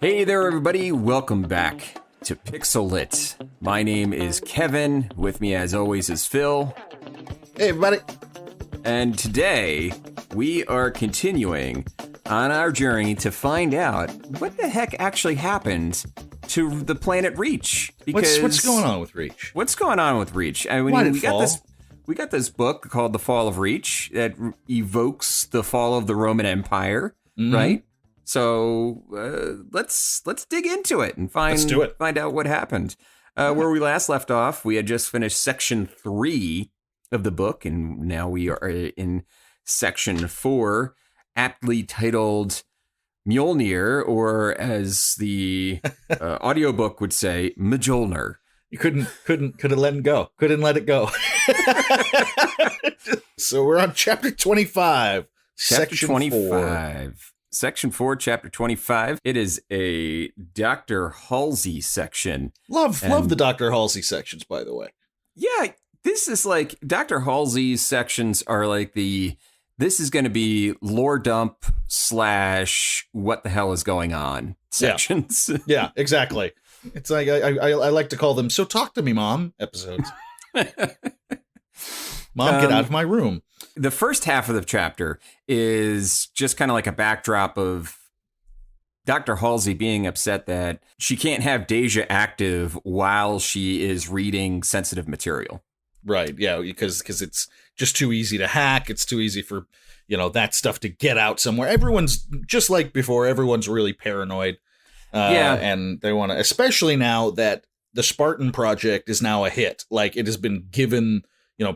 Hey there, everybody. Welcome back to Pixel Lit. My name is Kevin. With me, as always, is Phil. Hey, everybody. And today, we are continuing on our journey to find out what the heck actually happened to the planet Reach. Because what's going on with Reach? What's going on with Reach? I mean, Why did it fall? We got this book called The Fall of Reach that evokes the fall of the Roman Empire, right? So let's dig into it and find out what happened. Where we last left off, we had just finished section 3 of the book, and now we are in section 4, aptly titled Mjolnir, or as the audiobook would say, Mjolnir. You couldn't let it go. Couldn't let it go. So we're on chapter 25. Chapter section 25. 4. Section 4, chapter 25. It is a Dr. Halsey section. Love the Dr. Halsey sections, by the way. Yeah, this is like Dr. Halsey's sections are like this is going to be lore dump / what the hell is going on sections. Yeah, exactly. It's like I like to call them "So Talk to Me, Mom" episodes. Mom, get out of my room. The first half of the chapter is just kind of like a backdrop of Dr. Halsey being upset that she can't have Deja active while she is reading sensitive material. Right, yeah, because it's just too easy to hack. It's too easy for, that stuff to get out somewhere. Everyone's, just like before, everyone's really paranoid. And they want to, especially now that the Spartan project is now a hit. Like, it has been given,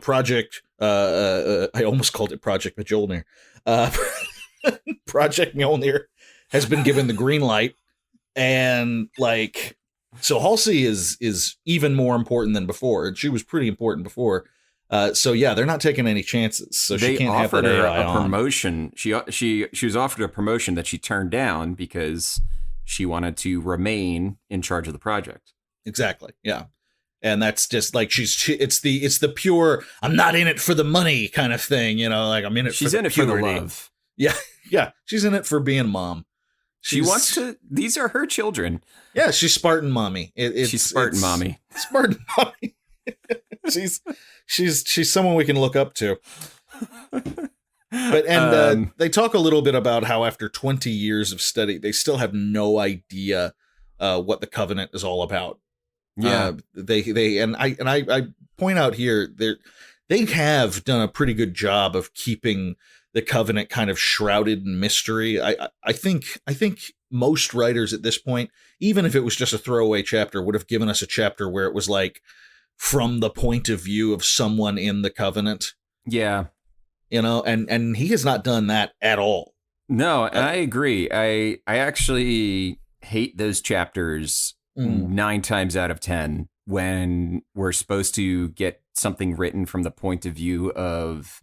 Project, I almost called it Project Mjolnir. Project Mjolnir has been given the green light. And, so Halsey is even more important than before. She was pretty important before. So they're not taking any chances. So she can't have that AI a promotion. She was offered a promotion that she turned down because she wanted to remain in charge of the project. Exactly. Yeah. And that's just like it's the pure I'm not in it for the money kind of thing, I'm in it she's for in the it for the purity. love. Yeah. Yeah. She's in it for being mom. She wants to. These are her children. Yeah, she's Spartan mommy. She's Spartan mommy. Spartan mommy. she's someone we can look up to. But they talk a little bit about how after 20 years of study, they still have no idea what the Covenant is all about. Yeah, I point out here they have done a pretty good job of keeping the Covenant kind of shrouded in mystery. I think most writers at this point, even if it was just a throwaway chapter, would have given us a chapter where it was like from the point of view of someone in the Covenant. Yeah. And he has not done that at all. No, I agree. I actually hate those chapters 9 times out of 10 when we're supposed to get something written from the point of view of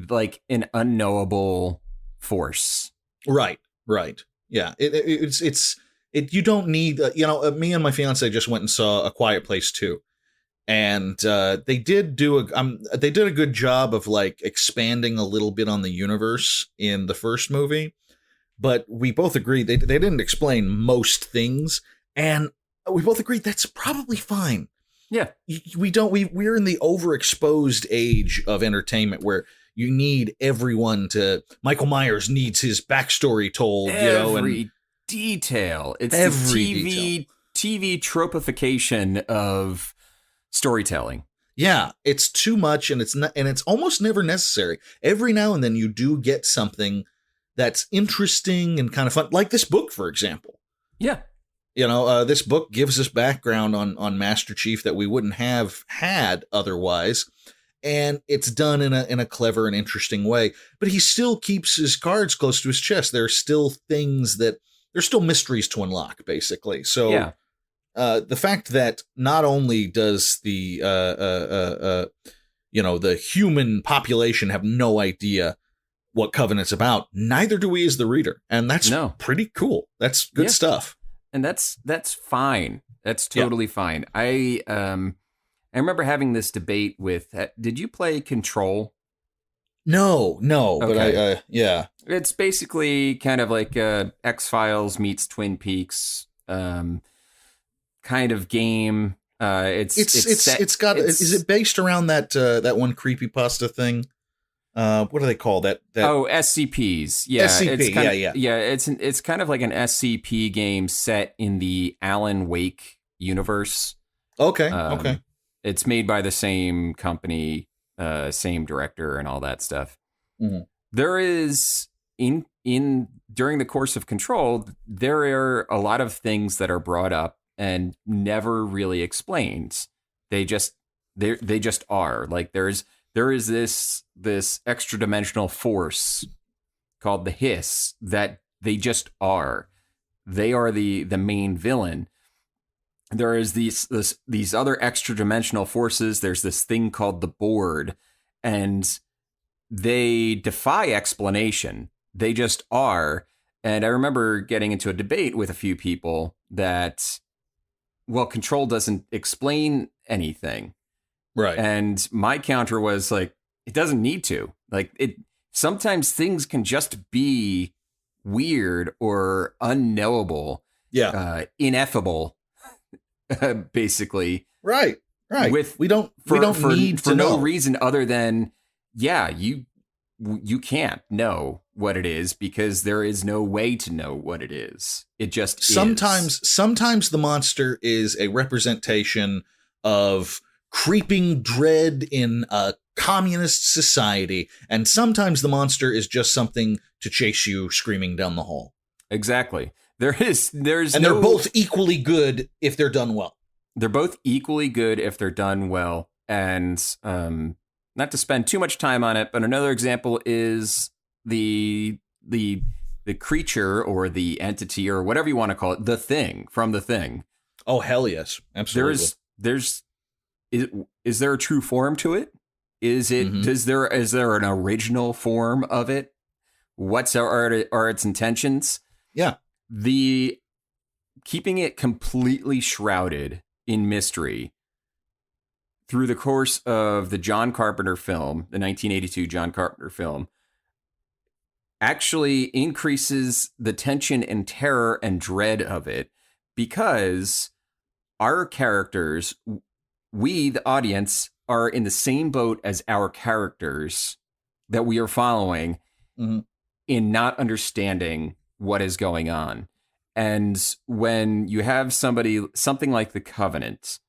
like an unknowable force. Right. Yeah. It's you don't need, me and my fiance just went and saw A Quiet Place 2. And they did do a good job of like expanding a little bit on the universe in the first movie, but we both agreed they didn't explain most things, and we both agreed that's probably fine. Yeah, we're in the overexposed age of entertainment where you need everyone to. Michael Myers needs his backstory told, every detail. It's the TV tropification of storytelling. Yeah, it's too much, and it's almost never necessary. Every now and then you do get something that's interesting and kind of fun, like this book, for example. Yeah. This book gives us background on Master Chief that we wouldn't have had otherwise, and it's done in a clever and interesting way. But he still keeps his cards close to his chest. There are still there's still mysteries to unlock, basically. So. Yeah. The fact that not only does the human population have no idea what Covenant's about, neither do we as the reader, and that's pretty cool. That's good stuff, and that's fine. That's totally fine. I remember having this debate with. Did you play Control? No, okay. But It's basically kind of like X-Files meets Twin Peaks kind of game. Is it based around that one creepypasta thing? What do they call that? SCPs. Yeah, SCP. Yeah. It's kind of like an SCP game set in the Alan Wake universe. Okay. It's made by the same company, same director, and all that stuff. Mm-hmm. There is during the course of Control, there are a lot of things that are brought up and never really explained. They just are. Like there is this extra dimensional force called the Hiss that they just are. They are the main villain. There is these other extra dimensional forces. There's this thing called the Board, and they defy explanation. They just are. And I remember getting into a debate with a few people that, well, Control doesn't explain anything. Right. And my counter was like, it doesn't need to. Like, sometimes things can just be weird or unknowable. Yeah. Ineffable, basically. Right. We don't need for to no know. reason other than, yeah, you can't know what it is because there is no way to know what it is. It just is. Sometimes the monster is a representation of creeping dread in a communist society, and sometimes the monster is just something to chase you screaming down the hall. Exactly. They're both equally good if they're done well. They're both equally good if they're done well. And not to spend too much time on it, but another example is the creature or the entity or whatever you want to call it, the Thing from The Thing. Oh, hell yes. Absolutely. Is there a true form to it? Is it? Mm-hmm. Is there an original form of it? What are its intentions? Yeah. The keeping it completely shrouded in mystery through the course of the John Carpenter film, the 1982 John Carpenter film, actually increases the tension and terror and dread of it, because our characters, we, the audience, are in the same boat as our characters that we are following in not understanding what is going on. And when you have something like The Covenant,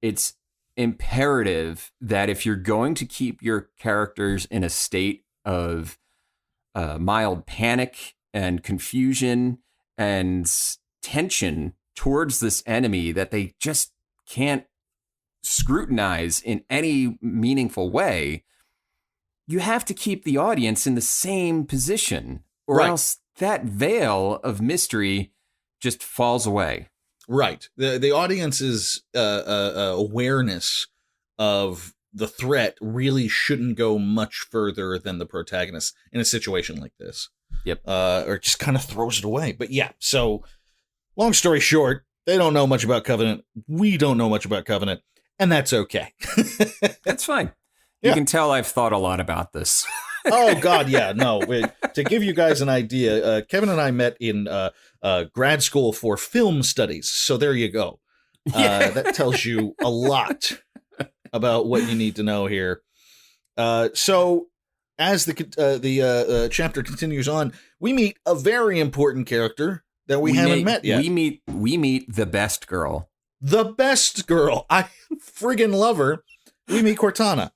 it's imperative that if you're going to keep your characters in a state of mild panic and confusion and tension towards this enemy that they just can't scrutinize in any meaningful way, you have to keep the audience in the same position, or else that veil of mystery just falls away. Right. The audience's awareness of the threat really shouldn't go much further than the protagonist in a situation like this. Yep. Or just kind of throws it away. But yeah, so long story short, they don't know much about Covenant. We don't know much about Covenant, and that's okay. That's fine. You can tell I've thought a lot about this. Oh, God, yeah. No, to give you guys an idea, Kevin and I met in grad school for film studies. So there you go. That tells you a lot about what you need to know here. So as the chapter continues on, we meet a very important character that we haven't met yet. We meet the best girl. The best girl. I friggin' love her. We meet Cortana.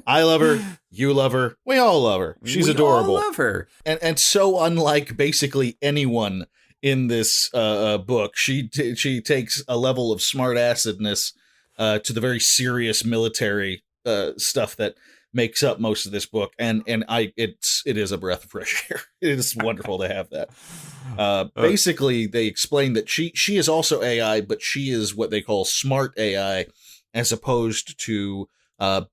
I love her. You love her. We all love her. She's adorable. We all love her. And so unlike basically anyone in this book, she takes a level of smart-assedness to the very serious military stuff that makes up most of this book. And it is a breath of fresh air. It is wonderful to have that. Basically, they explain that she is also AI, but she is what they call smart AI, as opposed to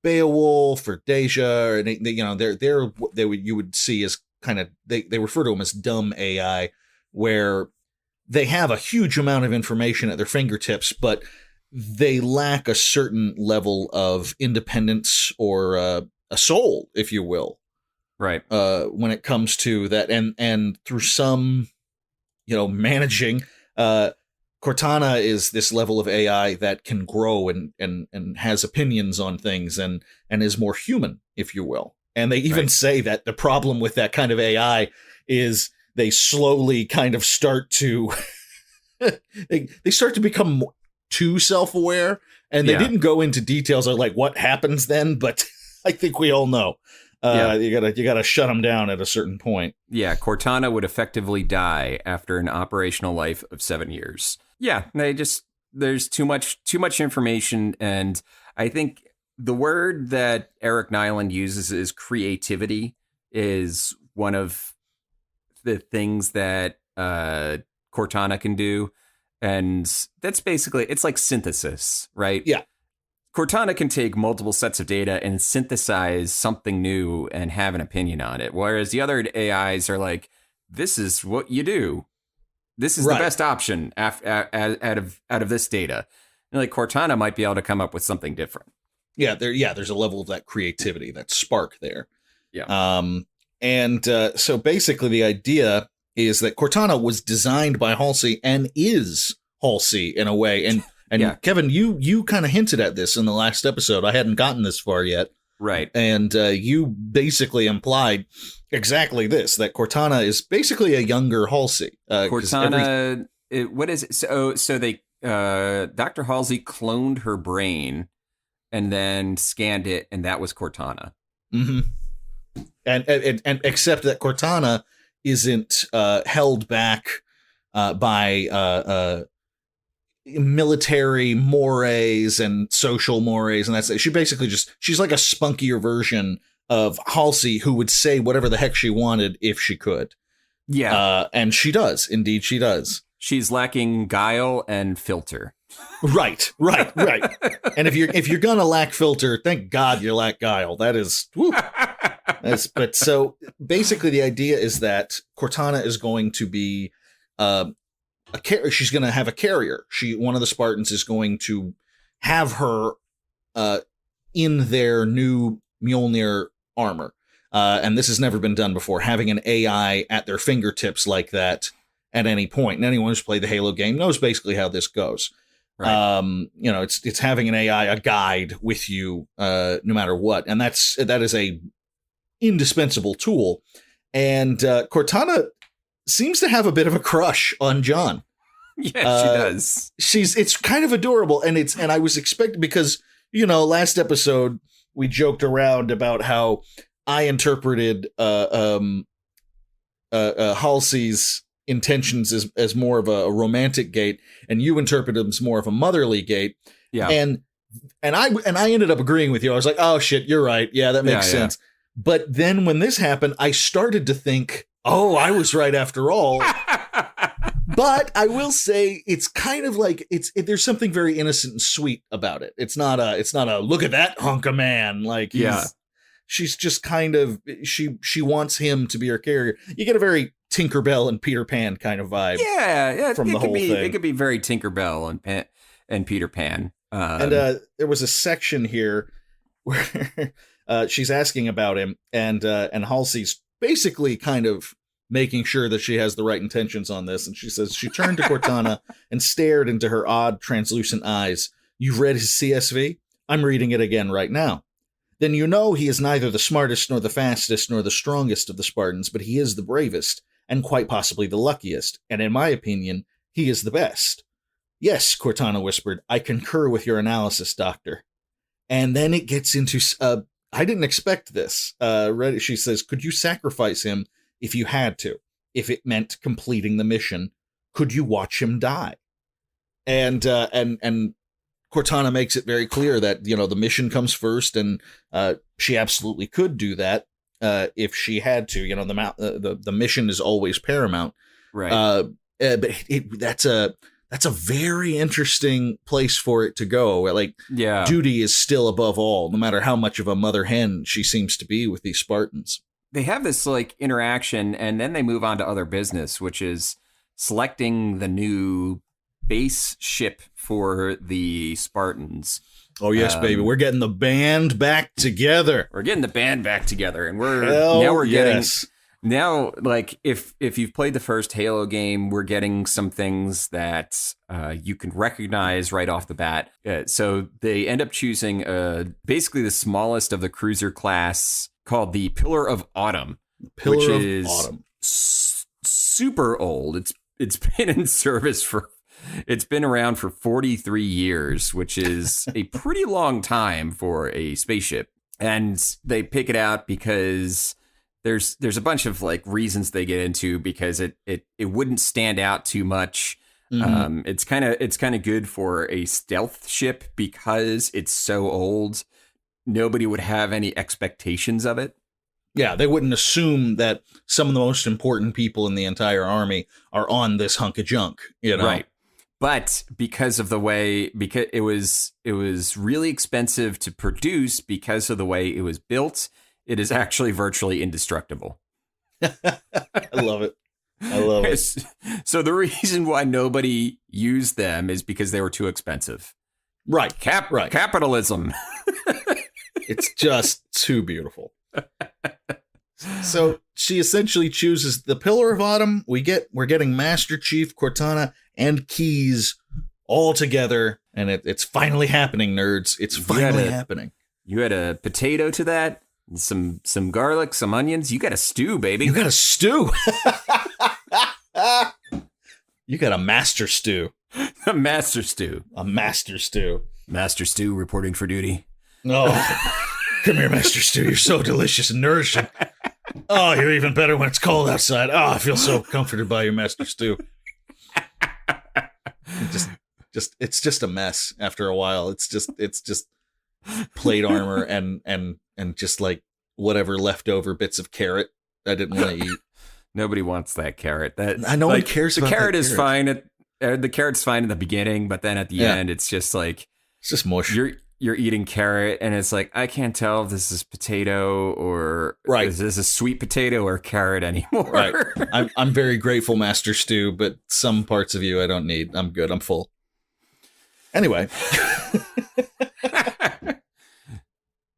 Beowulf or Deja, and you would see as kind of they refer to them as dumb AI, where they have a huge amount of information at their fingertips, but they lack a certain level of independence or a soul, if you will. Right. When it comes to that, and through some, managing, Cortana is this level of AI that can grow and has opinions on things and is more human, if you will. And they even say that the problem with that kind of AI is they slowly kind of start to they start to become too self-aware, and they didn't go into details of like what happens then, but I think we all know. You gotta shut them down at a certain point. Yeah, Cortana would effectively die after an operational life of 7 years. Yeah, there's too much information, and I think the word that Eric Nyland uses is creativity is one of the things that Cortana can do, and that's basically, it's like synthesis, right? Yeah. Cortana can take multiple sets of data and synthesize something new and have an opinion on it, whereas the other AIs are like, this is what you do. This is the best option out of this data. And like Cortana might be able to come up with something different. Yeah, there's a level of that creativity, that spark there. Yeah. So basically the idea is that Cortana was designed by Halsey and is Halsey in a way. And Kevin, you kind of hinted at this in the last episode. I hadn't gotten this far yet. Right. And you basically implied exactly this, that Cortana is basically a younger Halsey. Cortana, what is it? So they, Dr. Halsey cloned her brain and then scanned it, and that was Cortana. Mm-hmm. And except that Cortana isn't held back by military mores and social mores, and that's it. She basically she's like a spunkier version of Halsey, who would say whatever the heck she wanted if she could. Yeah. And she does. Indeed, she does. She's lacking guile and filter. Right. And if you're gonna lack filter, thank God you lack guile. That is, but so basically the idea is that Cortana is going to be she's going to have a carrier. One of the Spartans is going to have her in their new Mjolnir armor. And this has never been done before, having an AI at their fingertips like that at any point. And anyone who's played the Halo game knows basically how this goes. Right. It's having an AI, a guide with you no matter what. And that is a indispensable tool. And Cortana seems to have a bit of a crush on John. Yeah, she does. It's kind of adorable, and I was expecting, because last episode we joked around about how I interpreted Halsey's intentions as more of a romantic gate, and you interpreted them as more of a motherly gate. Yeah, and I ended up agreeing with you. I was like, oh shit, you're right. Yeah, that makes sense. Yeah. But then when this happened, I started to think, oh, I was right after all. But I will say it's kind of like there's something very innocent and sweet about it. It's not a look at that hunk of man. Like, she's just kind of, she wants him to be her carrier. You get a very Tinkerbell and Peter Pan kind of vibe. Yeah, from the whole thing. It could be very Tinkerbell and Peter Pan. And there was a section here where she's asking about him, and Halsey's basically kind of making sure that she has the right intentions on this. And she says, she turned to Cortana and stared into her odd, translucent eyes. You've read his CSV? I'm reading it again right now. Then you know he is neither the smartest nor the fastest nor the strongest of the Spartans, but he is the bravest and quite possibly the luckiest. And in my opinion, he is the best. Yes, Cortana whispered. I concur with your analysis, Doctor. And then it gets into, I didn't expect this. She says, could you sacrifice him if you had to? If it meant completing the mission, could you watch him die? And Cortana makes it very clear that, the mission comes first, and she absolutely could do that if she had to. The mission is always paramount. Right. But that's a very interesting place for it to go. Like, duty is still above all, no matter how much of a mother hen she seems to be with these Spartans. They have this like interaction, and then they move on to other business, which is selecting the new base ship for the Spartans. Oh, yes, baby. We're getting the band back together. We're getting the band back together, and we're getting... Now, like, if you've played the first Halo game, we're getting some things that you can recognize right off the bat. So they end up choosing basically the smallest of the cruiser class called the Pillar of Autumn, which is super old. It's been in service it's been around for 43 years, which is a pretty long time for a spaceship. And they pick it out because there's a bunch of like reasons they get into, because it wouldn't stand out too much. Mm-hmm. It's kind of good for a stealth ship because it's so old. Nobody would have any expectations of it. Yeah, they wouldn't assume that some of the most important people in the entire army are on this hunk of junk, you know? Right. But because of the way, because it was really expensive to produce because of the way it was built, it is actually virtually indestructible. I love it. I love it. So the reason why nobody used them is because they were too expensive. Right. Right. Capitalism. It's just too beautiful. So she essentially chooses the Pillar of Autumn. We're getting Master Chief, Cortana, and Keyes all together, and it's finally happening, nerds. It's finally happening. You had a potato to that, some garlic, some onions. You got a stew, baby. You got a stew. You got a master stew. A master stew. A master stew. Master Stew reporting for duty. Oh, come here, Master Stew. You're so delicious and nourishing. Oh, you're even better when it's cold outside. Oh, I feel so comforted by you, Master Stew. It's just a mess after a while. It's just plate armor and just like whatever leftover bits of carrot I didn't want to eat. Nobody wants that carrot. No one cares about the carrot. That is fine. The carrot's fine at the beginning, but then at the end, it's just like it's just mush. You're eating carrot, and it's like I can't tell if this is potato or is this a sweet potato or carrot anymore. Right. I'm very grateful, Master Stew, but some parts of you I don't need. I'm good. I'm full. Anyway.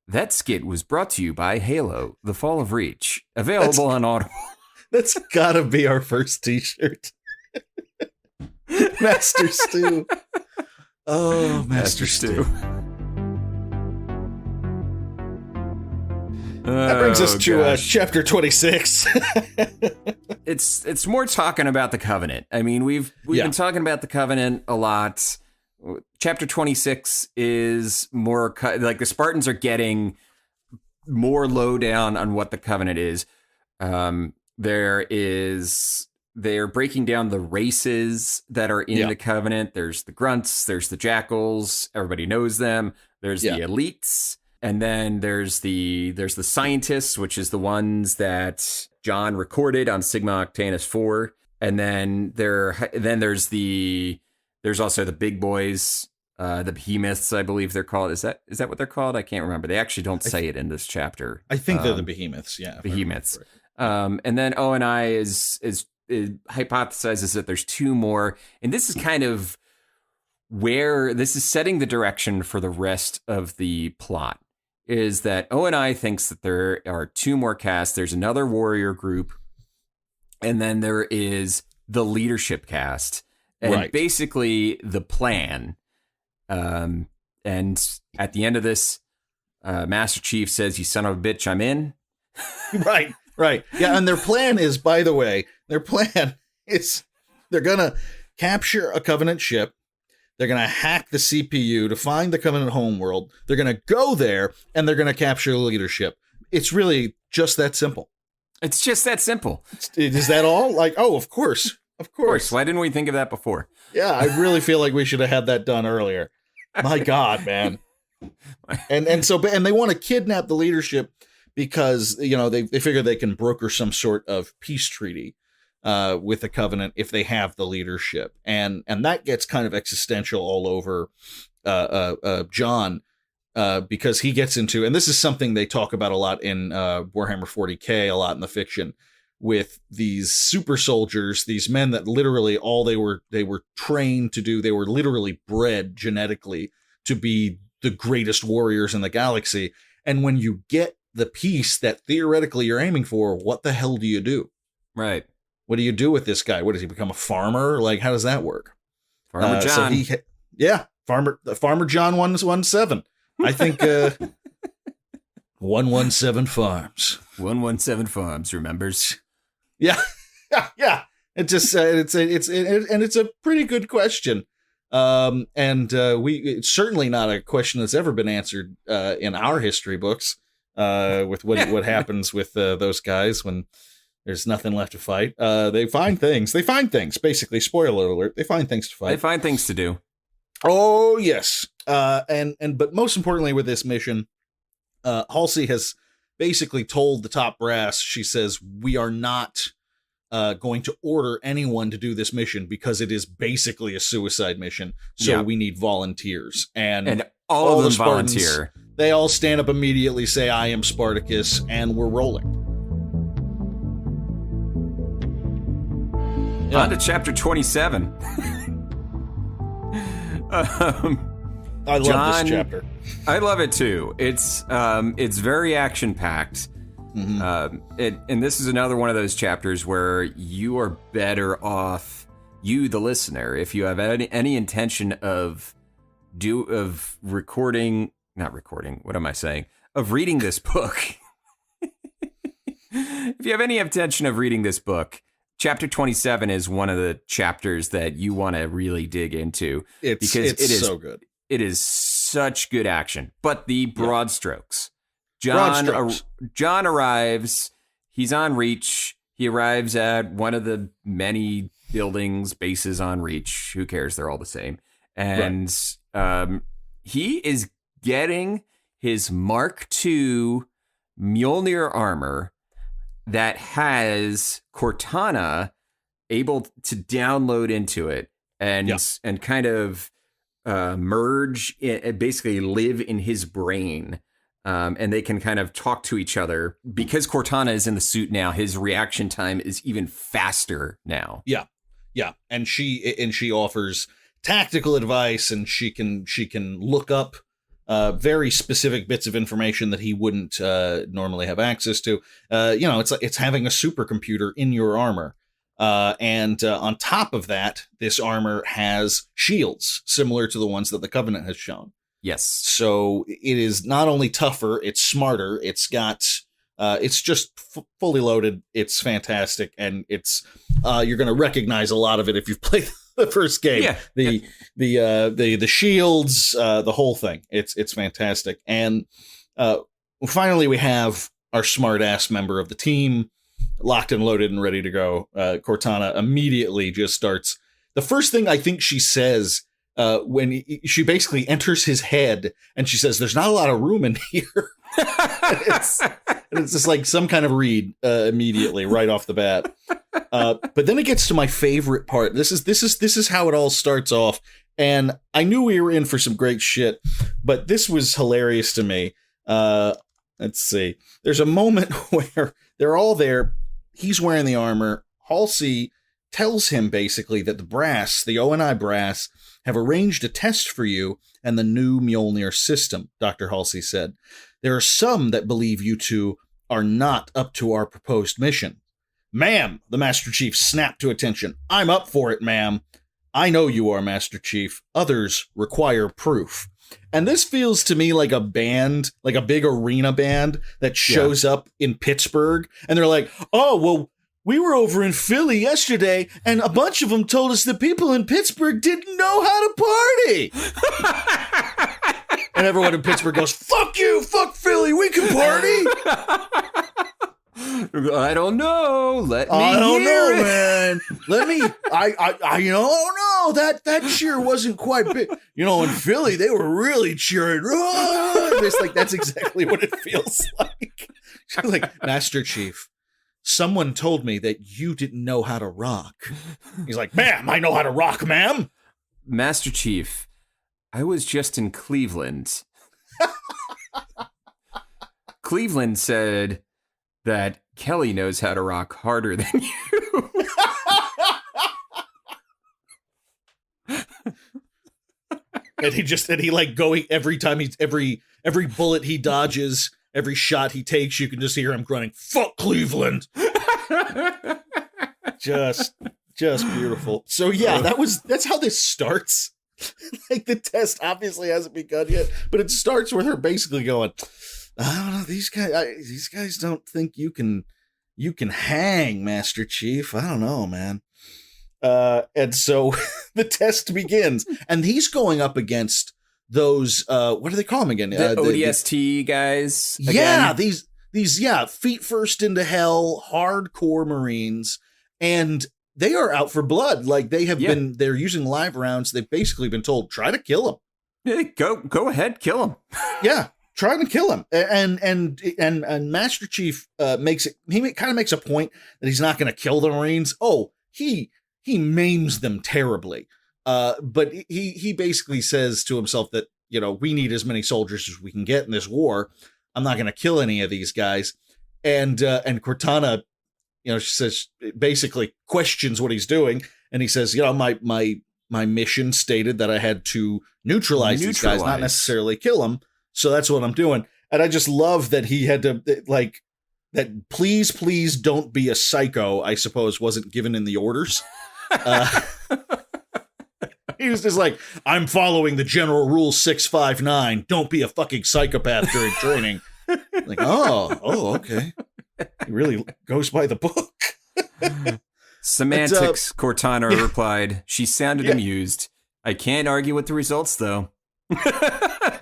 That skit was brought to you by Halo: The Fall of Reach, available on Audible. That's gotta be our first t-shirt. Master Stew. Oh, Master Stew. That brings us to chapter 26. It's more talking about the Covenant. I mean, we've been talking about the Covenant a lot. Chapter 26 is more like the Spartans are getting more lowdown on what the Covenant is. They're breaking down the races that are in the Covenant. There's the Grunts, there's the Jackals. Everybody knows them. There's the Elites. And then there's the Scientists, which is the ones that John recorded on Sigma Octantis 4. And then there's also the big boys, the Behemoths, I believe they're called. Is that what they're called? I can't remember. They actually don't say it in this chapter. I think they're the Behemoths. Yeah, Behemoths. And then O&I is hypothesizes that there's two more, and this is kind of where this is setting the direction for the rest of the plot. Is that O&I thinks that there are two more casts. There's another warrior group, and then there is the leadership cast. And basically the plan. And at the end of this, Master Chief says, "You son of a bitch, I'm in." Right. Yeah, and their plan is, by the way, they're going to capture a Covenant ship. They're going to hack the CPU to find the Covenant homeworld. They're going to go there, and they're going to capture the leadership. It's really just that simple. It's just that simple. Is that all? Like, oh, of course. Of course. Why didn't we think of that before? Yeah, I really feel like we should have had that done earlier. My God, man. And they want to kidnap the leadership because, you know, they figure they can broker some sort of peace treaty with the Covenant if they have the leadership. And that gets kind of existential all over John because he gets into, and this is something they talk about a lot in Warhammer 40K, a lot in the fiction, with these super soldiers, these men that literally all they were trained to do, they were literally bred genetically to be the greatest warriors in the galaxy. And when you get the piece that theoretically you're aiming for, what the hell do you do? Right. What do you do with this guy? What does he become, a farmer? Like, how does that work? Farmer John. Farmer John 117. I think 117 Farms. 117 Farms remembers. Yeah. Yeah. It just it's a pretty good question. It's certainly not a question that's ever been answered in our history books with what happens with those guys when there's nothing left to fight. They find things. Basically, spoiler alert. They find things to fight. They find things to do. Oh yes. But most importantly with this mission, Halsey has basically told the top brass. She says, we are not going to order anyone to do this mission because it is basically a suicide mission. So we need volunteers. And all of them volunteer. They all stand up immediately, say, I am Spartacus, and we're rolling. Yeah. On to chapter 27. I love this chapter. I love it too. It's very action packed. Mm-hmm. And this is another one of those chapters where you are better off, you the listener, if you have any intention of reading this book. If you have any intention of reading this book, chapter 27 is one of the chapters that you want to really dig into. Because it is so good. It is such good action, but the broad strokes. John arrives. He's on Reach. He arrives at one of the many bases on Reach. Who cares? They're all the same. And he is getting his Mark II Mjolnir armor that has Cortana able to download into it and kind of merge, basically live in his brain. And they can kind of talk to each other. Because Cortana is in the suit now, his reaction time is even faster now. Yeah. And she offers tactical advice, and she can look up very specific bits of information that he wouldn't normally have access to. It's having a supercomputer in your armor. And on top of that, this armor has shields similar to the ones that the Covenant has shown. Yes. So it is not only tougher, it's smarter. It's got, it's just fully loaded. It's fantastic. And it's, you're going to recognize a lot of it if you've played the first game. Yeah. The shields, the whole thing. It's fantastic. And finally, we have our smart ass member of the team locked and loaded and ready to go. Cortana immediately just starts. The first thing I think she says, when she basically enters his head, and she says, there's not a lot of room in here. it's just like some kind of read immediately right off the bat. But then it gets to my favorite part. This is how it all starts off. And I knew we were in for some great shit, but this was hilarious to me. Let's see. There's a moment where they're all there. He's wearing the armor. Halsey tells him basically that the ONI brass, have arranged a test for you and the new Mjolnir system, Dr. Halsey said. There are some that believe you two are not up to our proposed mission. Ma'am, the Master Chief snapped to attention. I'm up for it, ma'am. I know you are, Master Chief. Others require proof. And this feels to me like a band, like a big arena band that shows up in Pittsburgh. And they're like, oh, well, we were over in Philly yesterday, and a bunch of them told us that people in Pittsburgh didn't know how to party. And everyone in Pittsburgh goes, fuck you, fuck Philly, we can party. I don't know. I don't know, man. I don't know. That cheer wasn't quite big. In Philly, they were really cheering. It's like, that's exactly what it feels like. She's like, Master Chief, someone told me that you didn't know how to rock. He's like, ma'am, I know how to rock, ma'am. Master Chief, I was just in Cleveland. Cleveland said that Kelly knows how to rock harder than you. and he like going every time every bullet he dodges, every shot he takes, you can just hear him grunting, "Fuck Cleveland." just beautiful. So yeah, that's how this starts. Like the test obviously hasn't begun yet, but it starts with her basically going, "I don't know, these guys don't think you can hang, Master Chief. I don't know, man." And so the test begins, and he's going up against those what do they call them again? The ODST guys. Again. Yeah, these feet first into hell, hardcore Marines, and they are out for blood. Like they're using live rounds. They've basically been told, try to kill him. Yeah, go ahead, kill him. Yeah, try to kill him. And Master Chief makes a point that he's not going to kill the Marines. Oh, he maims them terribly. But he basically says to himself that, we need as many soldiers as we can get in this war. I'm not going to kill any of these guys. And Cortana, she says, basically questions what he's doing. And he says, my mission stated that I had to neutralize these guys, not necessarily kill them. So that's what I'm doing. And I just love that he had to that please don't be a psycho, I suppose, wasn't given in the orders. He was just like, I'm following the general rule 659. Don't be a fucking psychopath during training. Like, oh, okay. He really goes by the book. Semantics, Cortana replied. She sounded amused. I can't argue with the results, though.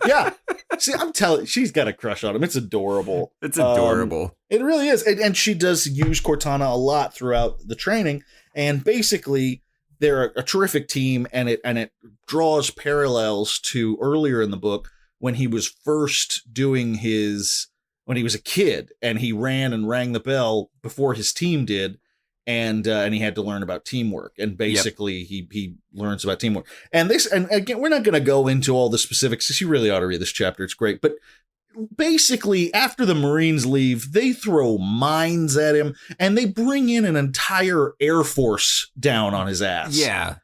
Yeah. See, I'm telling, she's got a crush on him. It's adorable. It's adorable. It really is. And she does use Cortana a lot throughout the training. And basically, they're a terrific team, and it draws parallels to earlier in the book when he was first doing when he was a kid, and he ran and rang the bell before his team did, and he had to learn about teamwork. And basically, he learns about teamwork. And again, we're not going to go into all the specifics, because you really ought to read this chapter. It's great, but basically, after the Marines leave, they throw mines at him, and they bring in an entire Air Force down on his ass. Yeah.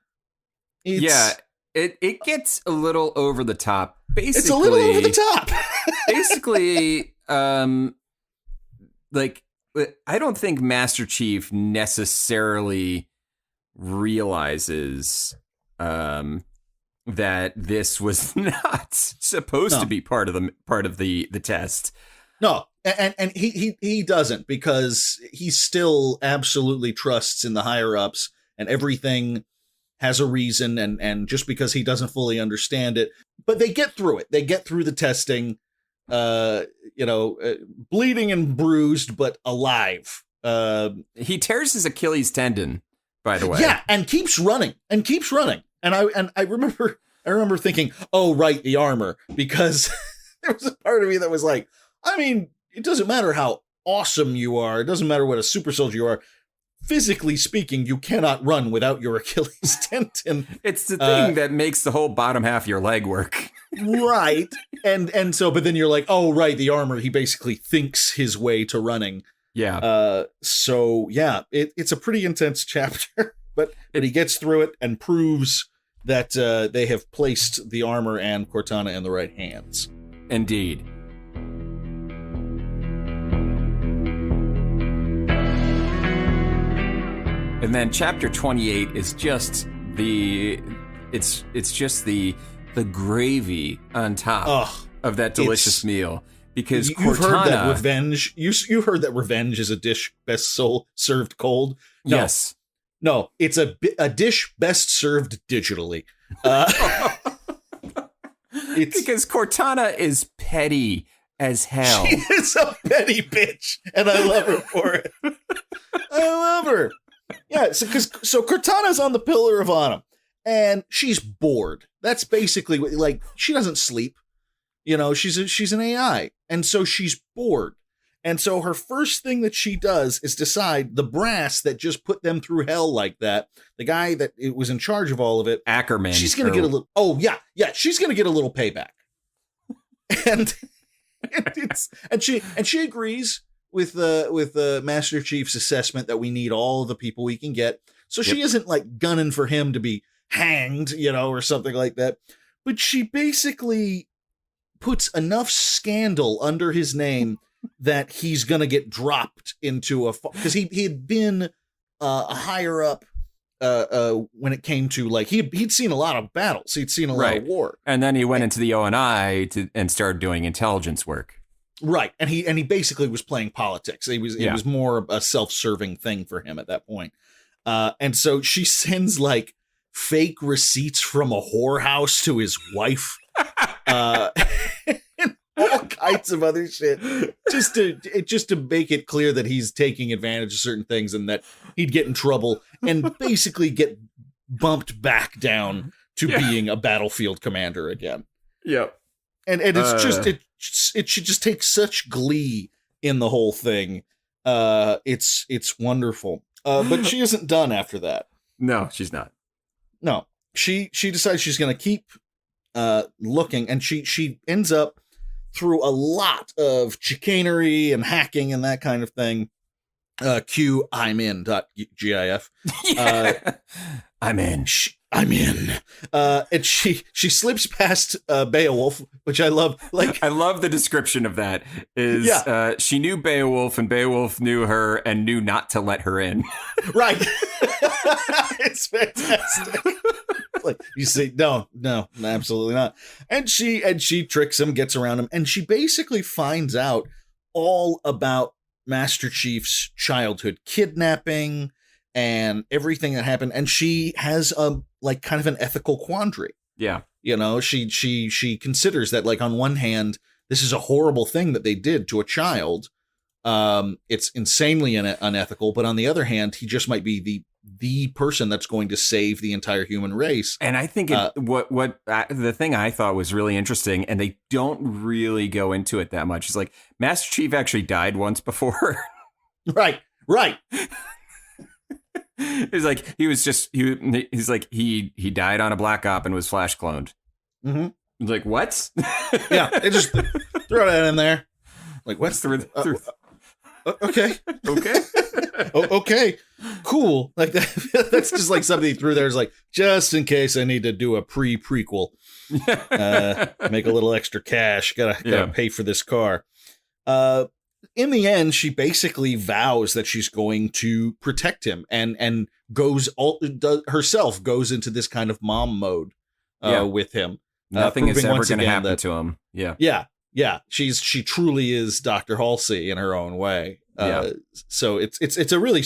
It gets a little over the top. Basically, it's a little over the top. Basically, I don't think Master Chief necessarily realizes that this was not supposed to be part of the test. No, and he doesn't, because he still absolutely trusts in the higher ups, and everything has a reason, and just because he doesn't fully understand it, but they get through it. They get through the testing, bleeding and bruised, but alive. He tears his Achilles tendon, by the way. Yeah, and keeps running. And I remember thinking, oh, right, the armor, because there was a part of me that was like, I mean, it doesn't matter how awesome you are. It doesn't matter what a super soldier you are. Physically speaking, you cannot run without your Achilles tendon. It's the thing that makes the whole bottom half of your leg work. Right. And so, but then you're like, oh, right, the armor, he basically thinks his way to running. Yeah. So yeah, it's a pretty intense chapter, but he gets through it and proves that they have placed the armor and Cortana in the right hands. Indeed. And then chapter 28 is just it's just the gravy on top of that delicious meal, because you've heard that revenge. You heard that revenge is a dish best served cold. No, yes, no, it's a dish best served digitally. It's because Cortana is petty as hell. She is a petty bitch, and I love her for it. I love her. Yeah, so Cortana's on the Pillar of Autumn, and she's bored. That's basically like, she doesn't sleep. She's an AI, and so she's bored. And so her first thing that she does is decide the brass that just put them through hell like that, the guy that was in charge of all of it, Ackerman. She's gonna get a little. Oh yeah, she's gonna get a little payback, and she agrees with Master Chief's assessment that we need all the people we can get. So she isn't like gunning for him to be hanged, or something like that. but she basically puts enough scandal under his name that he's gonna get dropped into because he had been a higher up when it came to like he'd seen a lot of battles, he'd seen a lot of war, and then he went into the ONI and started doing intelligence work. Right, and he basically was playing politics. It was more a self-serving thing for him at that point. And so she sends like fake receipts from a whorehouse to his wife, and all kinds of other shit, just to make it clear that he's taking advantage of certain things and that he'd get in trouble and basically get bumped back down to being a battlefield commander again. Yep. And it's just it should just take such glee in the whole thing. It's wonderful. But she isn't done after that. No, she's not. No, she decides she's going to keep looking, and she ends up through a lot of chicanery and hacking and that kind of thing. Q I'm in.gif. I'm in. I'm in. And she slips past Beowulf, which I love. Like, I love the description of that. Is she knew Beowulf and Beowulf knew her and knew not to let her in. Right. It's fantastic. Like, you say no, absolutely not. And she tricks him, gets around him, and she basically finds out all about Master Chief's childhood kidnapping and everything that happened, and she has like kind of an ethical quandary. Yeah, you know, she considers that, like, on one hand, this is a horrible thing that they did to a child. It's insanely unethical, but on the other hand, he just might be the person that's going to save the entire human race. And I think the thing I thought was really interesting, and they don't really go into it that much, is like Master Chief actually died once before. Right. It's like he's like he died on a Black Op and was flash cloned. Mm-hmm. Like, what? Yeah, they just throw that in there. Like, what's okay. Okay, cool. Like that's just like something he threw there. Is like, just in case I need to do a prequel, make a little extra cash. Gotta pay for this car. In the end, she basically vows that she's going to protect him, and goes goes into this kind of mom mode with him. Nothing is ever going to happen to him. Yeah. She truly is Dr. Halsey in her own way. So it's a really,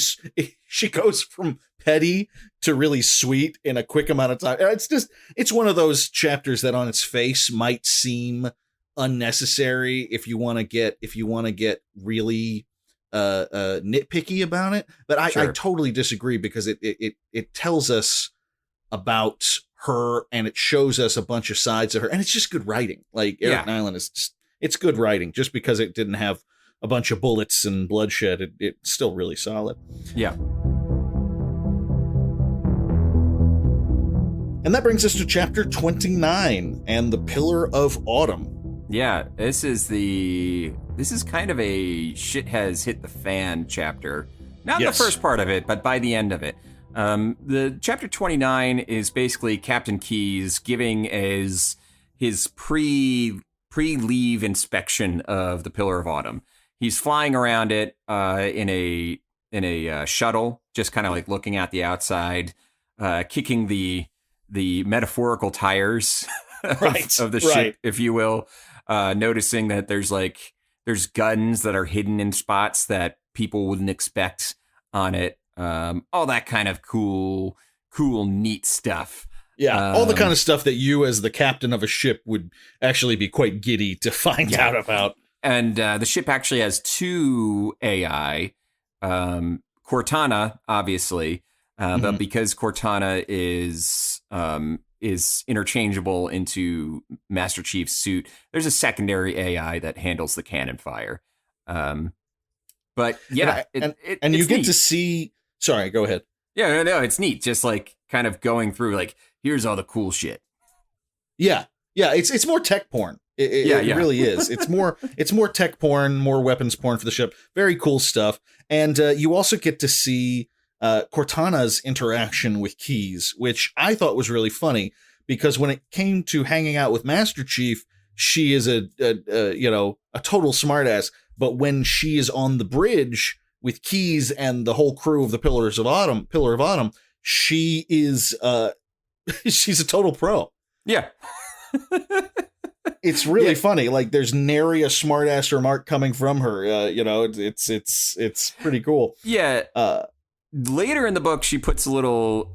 she goes from petty to really sweet in a quick amount of time. It's one of those chapters that on its face might seem unnecessary if you want to get really nitpicky about it, but I totally disagree, because it tells us about her, and it shows us a bunch of sides of her, and it's just good writing. Like, Eric Nyland it's good writing. Just because it didn't have a bunch of bullets and bloodshed, it's still really solid. Yeah. And that brings us to chapter 29 and the Pillar of Autumn. Yeah, this is kind of a shit has hit the fan chapter. Not the first part of it, but by the end of it. The chapter 29 is basically Captain Keyes giving his pre-leave inspection of the Pillar of Autumn. He's flying around it in a shuttle, just kind of like looking at the outside, kicking the metaphorical tires of the ship, if you will. Noticing that there's guns that are hidden in spots that people wouldn't expect on it. All that kind of cool, neat stuff. Yeah, all the kind of stuff that you, as the captain of a ship, would actually be quite giddy to find out about. And the ship actually has two AI. Cortana, obviously, but because Cortana is interchangeable into Master Chief's suit, there's a secondary AI that handles the cannon fire. But yeah, and you get neat to see. Sorry, go ahead. Yeah, no, it's neat. Just like kind of going through, like, here's all the cool shit. Yeah. It's more tech porn. It really is. It's more tech porn, more weapons porn for the ship. Very cool stuff. And you also get to see Cortana's interaction with Keyes, which I thought was really funny, because when it came to hanging out with Master Chief, she is a total smartass. But when she is on the bridge with Keyes and the whole crew of the Pillar of Autumn, she is she's a total pro. Yeah. It's really funny. Like, there's nary a smartass remark coming from her. It's pretty cool. Yeah. Later in the book, she puts a little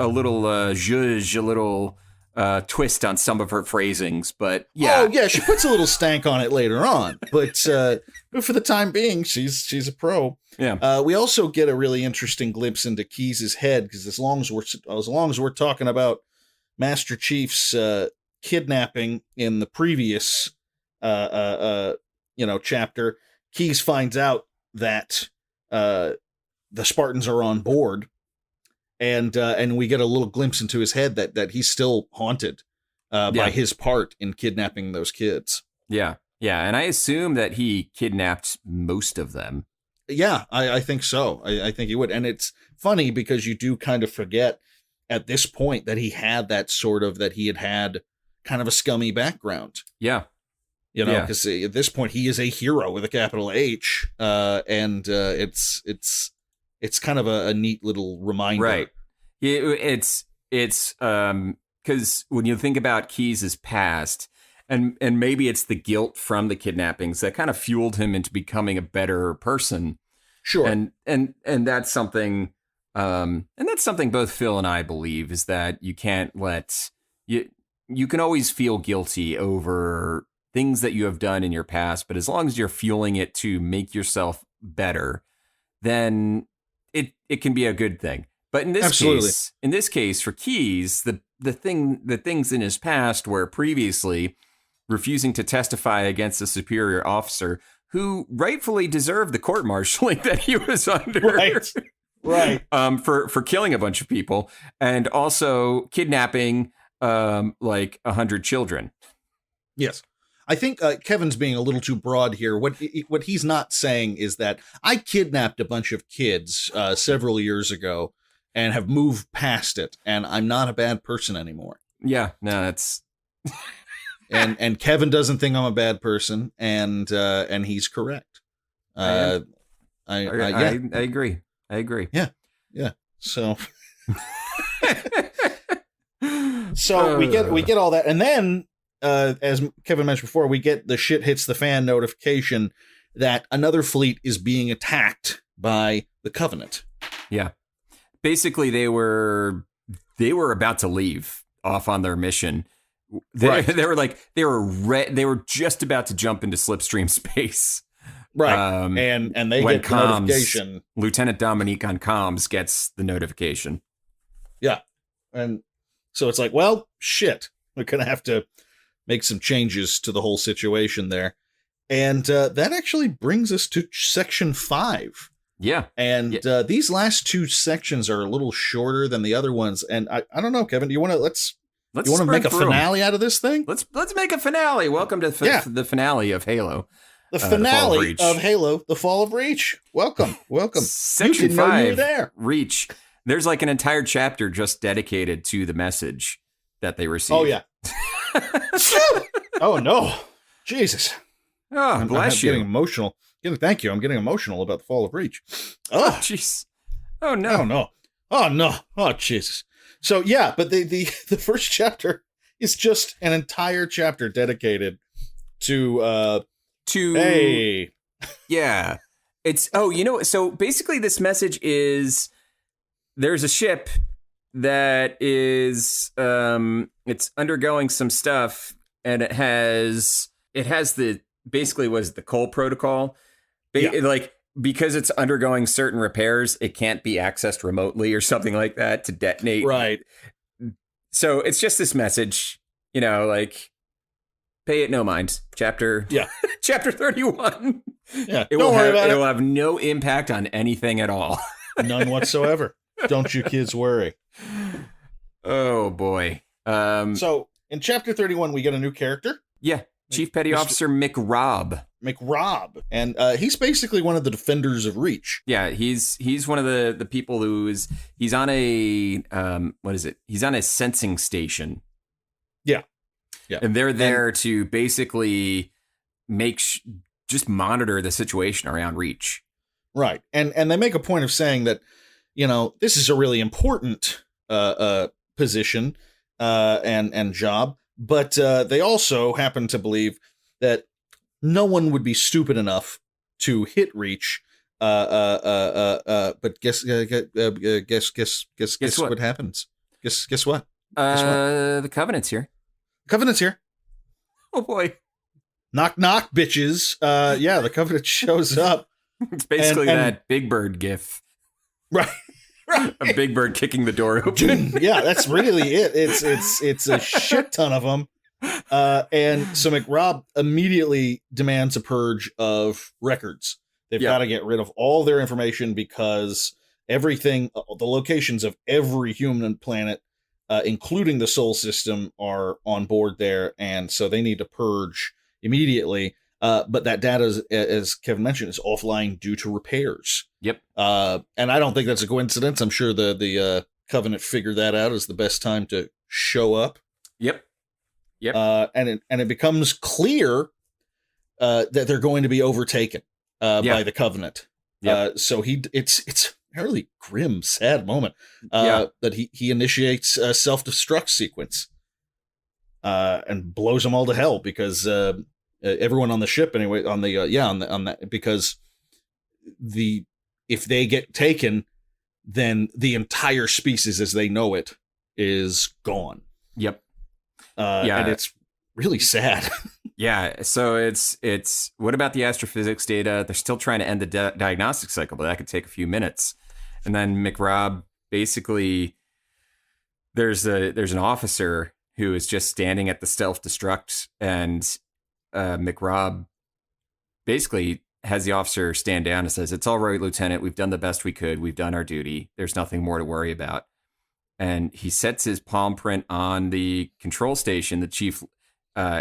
twist on some of her phrasings, but yeah. Oh yeah, she puts a little stank on it later on, but for the time being, she's a pro. Yeah. We also get a really interesting glimpse into Keyes' head, because as long as we're talking about Master Chief's kidnapping in the previous chapter, Keyes finds out that the Spartans are on board, and we get a little glimpse into his head that he's still haunted by his part in kidnapping those kids. Yeah, and I assume that he kidnapped most of them. Yeah, I think so. I think he would, and it's funny because you do kind of forget at this point that he had had kind of a scummy background. Yeah. Because at this point he is a hero with a capital H, and it's kind of a neat little reminder. Right. It's because when you think about Keyes' past, and maybe it's the guilt from the kidnappings that kind of fueled him into becoming a better person. Sure. And that's something, both Phil and I believe, is that you can't let you can always feel guilty over things that you have done in your past, but as long as you're fueling it to make yourself better, then it can be a good thing. But in this case, for Keyes, the things in his past were previously refusing to testify against a superior officer who rightfully deserved the court-martialing that he was under. Right. For killing a bunch of people, and also kidnapping 100 children. Yes. I think Kevin's being a little too broad here. What he's not saying is that I kidnapped a bunch of kids several years ago and have moved past it, and I'm not a bad person anymore. Yeah, no, that's and Kevin doesn't think I'm a bad person, and he's correct. I agree. Yeah. So we get all that, and then as Kevin mentioned before, we get the shit hits the fan notification that another fleet is being attacked by the Covenant. Yeah, basically they were about to leave off on their mission. They were just about to jump into slipstream space. Right. And they get the notification. Lieutenant Dominique on comms gets the notification. Yeah. And so it's like, well, shit. We're going to have to make some changes to the whole situation there. And that actually brings us to section 5. Yeah. And these last two sections are a little shorter than the other ones. And I don't know, Kevin, do you want to make a finale out of this thing? Let's make a finale. Welcome to the finale of Halo. The finale of Halo, The Fall of Reach. Welcome. Section 5, there. Reach. There's like an entire chapter just dedicated to the message that they received. Oh, yeah. Oh, no. Jesus. Oh, bless you. I'm getting emotional. Thank you. I'm getting emotional about The Fall of Reach. Oh, jeez. Oh, no. Oh, no. Oh, no. Oh, Jesus. So, yeah, but the first chapter is just an entire chapter dedicated to hey. Yeah. It's so basically this message is there's a ship that is it's undergoing some stuff, and it has the basically was the Cole protocol. Because it's undergoing certain repairs, it can't be accessed remotely or something like that to detonate. Right. So it's just this message, pay it no mind. Chapter 31. Yeah. It will have no impact on anything at all. None whatsoever. Don't you kids worry. Oh boy. So in chapter 31 we get a new character. Yeah. Chief Petty Officer McRobb. And he's basically one of the defenders of Reach. Yeah, he's one of the people he's on a he's on a sensing station. Yeah. And they're there to basically just monitor the situation around Reach. Right. And they make a point of saying that, this is a really important position and job, but they also happen to believe that no one would be stupid enough to hit Reach. But guess what happens? Guess what? The Covenant's here. Covenant's here. Oh boy. Knock knock, bitches. The Covenant shows up. It's basically that Big Bird gif. Right. A Big Bird kicking the door open. Yeah, that's really it. It's a shit ton of them. And so McRobb immediately demands a purge of records. They've got to get rid of all their information because everything, the locations of every human planet, including the Sol system, are on board there. And so they need to purge immediately. But that data, as Kevin mentioned, is offline due to repairs. Yep. And I don't think that's a coincidence. I'm sure the Covenant figured that out as the best time to show up. Yep. And it becomes clear that they're going to be overtaken by the Covenant. Yep. So it's a really grim, sad moment that he initiates a self-destruct sequence and blows them all to hell because everyone on the ship anyway on that because if they get taken, then the entire species as they know it is gone. Yep. And it's really sad. Yeah. So it's what about the astrophysics data? They're still trying to end the diagnostic cycle, but that could take a few minutes. And then McRobb basically there's an officer who is just standing at the self-destruct, and McRobb basically has the officer stand down and says, "It's all right, Lieutenant. We've done the best we could. We've done our duty. There's nothing more to worry about." And he sets his palm print on the control station. The chief,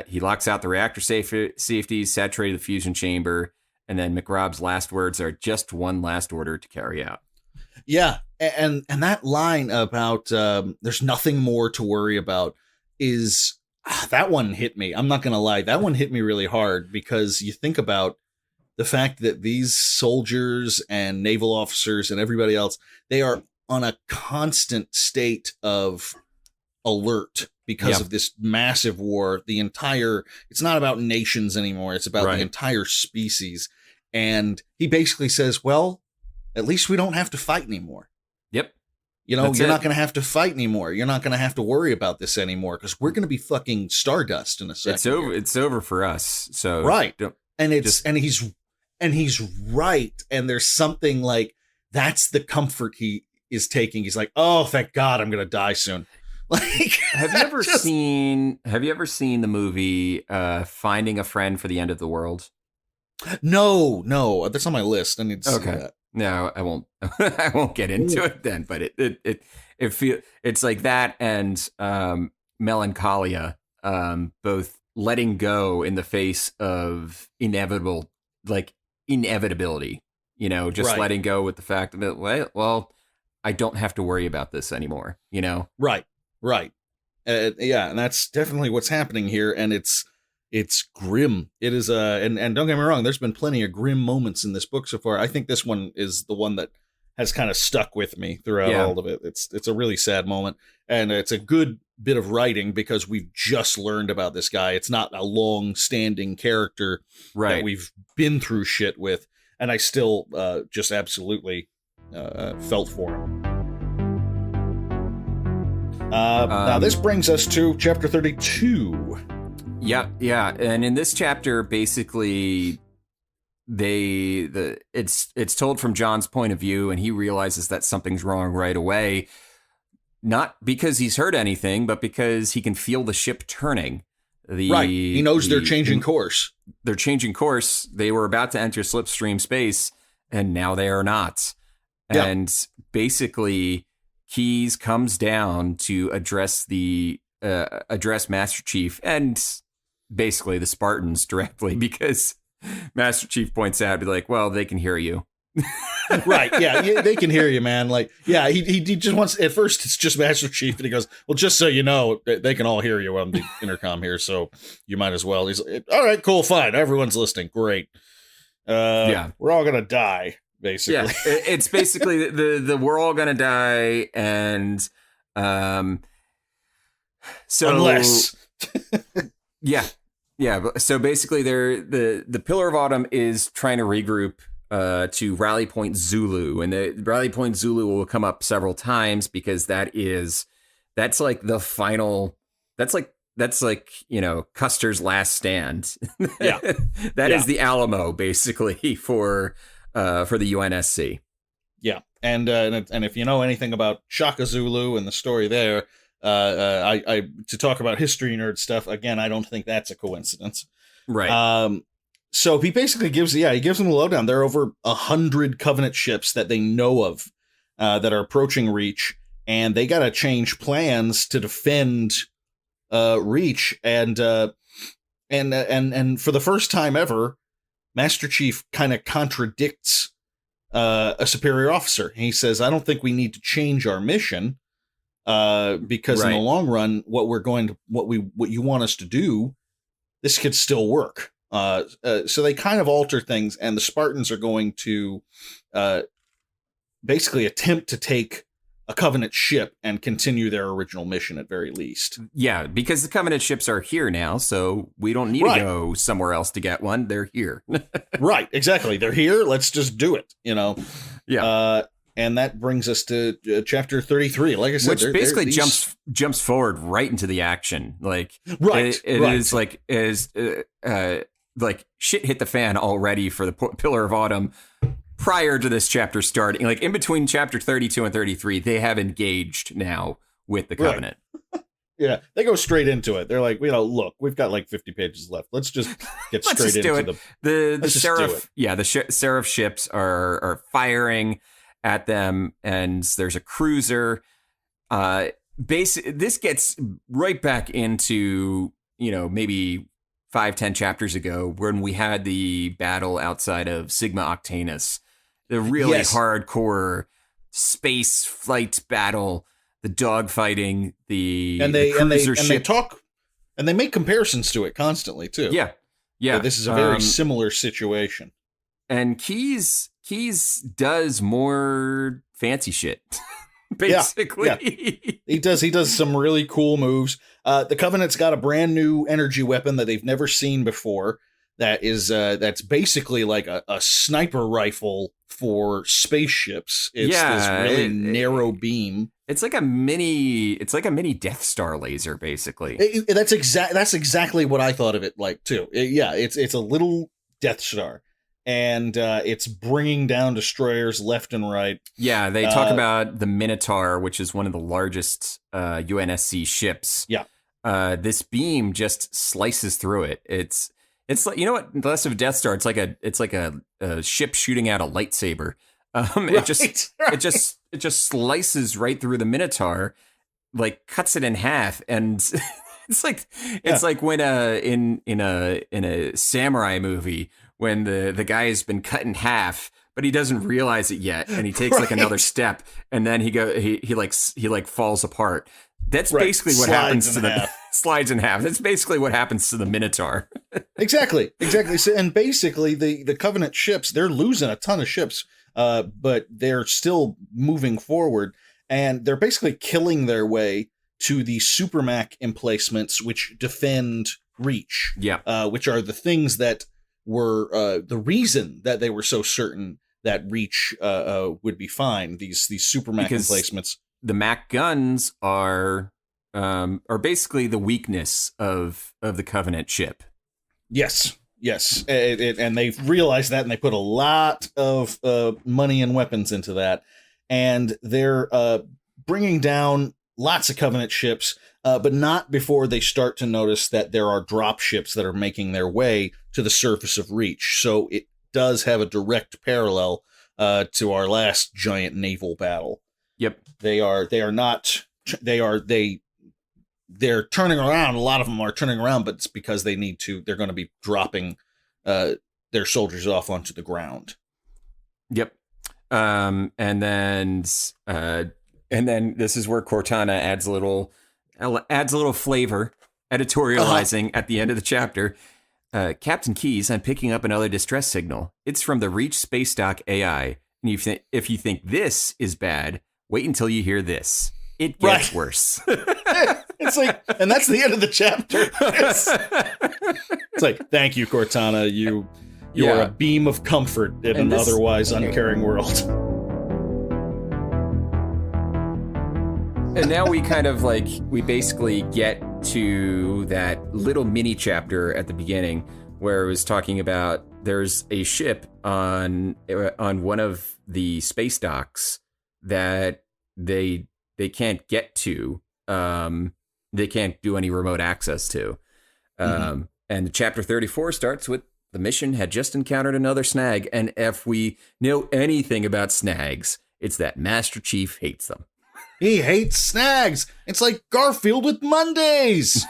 he locks out the reactor safety, saturated the fusion chamber, and then McRobb's last words are just one last order to carry out. Yeah, and that line about there's nothing more to worry about is that one hit me. I'm not gonna lie, that one hit me really hard because you think about the fact that these soldiers and naval officers and everybody else, they are on a constant state of alert because of this massive war. It's not about nations anymore. It's about the entire species. And he basically says, well, at least we don't have to fight anymore. Yep. You're not going to have to fight anymore. You're not going to have to worry about this anymore because we're going to be fucking stardust in a second. It's over. It's over for us. So and he's right. And there's something like, that's the comfort he is taking. He's like, oh, thank God, I'm going to die soon. Like, have you ever seen the movie Finding a Friend for the End of the World? No, that's on my list. I need to see that. No, I won't. I won't get into it then. But it's like that and Melancholia, both letting go in the face of inevitability. Just letting go with the fact that well, I don't have to worry about this anymore. Right. And that's definitely what's happening here, and it's grim. It is and don't get me wrong, there's been plenty of grim moments in this book so far. I think this one is the one that has kind of stuck with me throughout all of it. It's a really sad moment, and it's a good bit of writing because we've just learned about this guy. It's not a long-standing character that we've been through shit with, and I still just absolutely felt for him. Now this brings us to chapter 32. Yeah, and in this chapter, basically, it's told from John's point of view, and he realizes that something's wrong right away, not because he's heard anything, but because he can feel the ship turning. He knows they're changing course. They're changing course. They were about to enter slipstream space, and now they are not. Yeah. And basically, Keyes comes down to address Master Chief and basically the Spartans directly, because Master Chief points out, be like, well, they can hear you. Right, yeah, they can hear you, man. Like, yeah, he just wants, at first it's just Master Chief, and he goes, well, just so you know, they can all hear you on the intercom here, so you might as well. He's like, all right, cool, fine, everyone's listening, great. We're all gonna die, basically. Yeah, it's basically the we're all gonna die, and so unless yeah. So basically, the Pillar of Autumn is trying to regroup to Rally Point Zulu, and the Rally Point Zulu will come up several times because that's like the final. That's like Custer's last stand. Yeah, that is the Alamo basically for the UNSC. Yeah, and if you know anything about Shaka Zulu and the story there. I to talk about history nerd stuff again. I don't think that's a coincidence, right? So he basically gives them the lowdown. There are over 100 Covenant ships that they know of that are approaching Reach, and they got to change plans to defend Reach. And for the first time ever, Master Chief kind of contradicts a superior officer. He says, "I don't think we need to change our mission." Because in the long run, what you want us to do, this could still work. So they kind of alter things, and the Spartans are going to basically attempt to take a Covenant ship and continue their original mission at very least. Yeah, because the Covenant ships are here now, so we don't need to go somewhere else to get one. They're here. Right, exactly. They're here. Let's just do it, Yeah. And that brings us to chapter 33. Like I said, which basically jumps forward right into the action. Like, right, it is like like shit hit the fan already for the Pillar of Autumn prior to this chapter starting. Like in between chapter 32 and 33, they have engaged now with the Covenant. Right. Yeah, they go straight into it. They're like, look, we've got like 50 pages left. Let's just get straight into the Seraph. Yeah, the Seraph ships are firing at them, and there's a cruiser. This gets right back into maybe 5-10 chapters ago when we had the battle outside of Sigma Octanus, the really hardcore space flight battle, the dogfighting, the cruiser ship. And they talk and they make comparisons to it constantly too. Yeah. This is a very similar situation. And Keyes does more fancy shit, basically. Yeah. He does some really cool moves. The Covenant's got a brand new energy weapon that they've never seen before. That's basically like a sniper rifle for spaceships. It's this really narrow beam. It's like a mini Death Star laser, basically. That's exactly what I thought of it like too. It's a little Death Star. And it's bringing down destroyers left and right. Yeah, they talk about the Minotaur, which is one of the largest UNSC ships. Yeah, this beam just slices through it. It's like, less of a Death Star. It's like a ship shooting out a lightsaber. It just slices right through the Minotaur, like cuts it in half, and it's like when in a samurai movie, when the guy has been cut in half, but he doesn't realize it yet, and he takes like another step, and then he falls apart. That's basically what happens to the slides in half. That's basically what happens to the Minotaur. Exactly. So, and basically the Covenant ships, they're losing a ton of ships, but they're still moving forward, and they're basically killing their way to the Supermac emplacements, which defend Reach. Yeah. Which are the things that were the reason that they were so certain that Reach would be fine. These Supermac emplacements. The Mac guns are basically the weakness of the Covenant ship. Yes. And they've realized that, and they put a lot of money and weapons into that, and they're bringing down lots of Covenant ships, but not before they start to notice that there are drop ships that are making their way to the surface of Reach. So it does have a direct parallel to our last giant naval battle. Yep. They're turning around. A lot of them are turning around, but it's because they're going to be dropping their soldiers off onto the ground. Yep. And then this is where Cortana adds a little flavor, editorializing at the end of the chapter. Captain Keyes, I'm picking up another distress signal. It's from the Reach Space Dock AI. And if you think this is bad, wait until you hear this. It gets worse. It's like, and that's the end of the chapter. It's like, thank you, Cortana. You are a beam of comfort in an otherwise uncaring world. And now we kind of we basically get to that little mini chapter at the beginning where it was talking about there's a ship on one of the space docks that they can't get to. They can't do any remote access to. And chapter 34 starts with the mission had just encountered another snag. And if we know anything about snags, it's that Master Chief hates them. He hates snags. It's like Garfield with Mondays.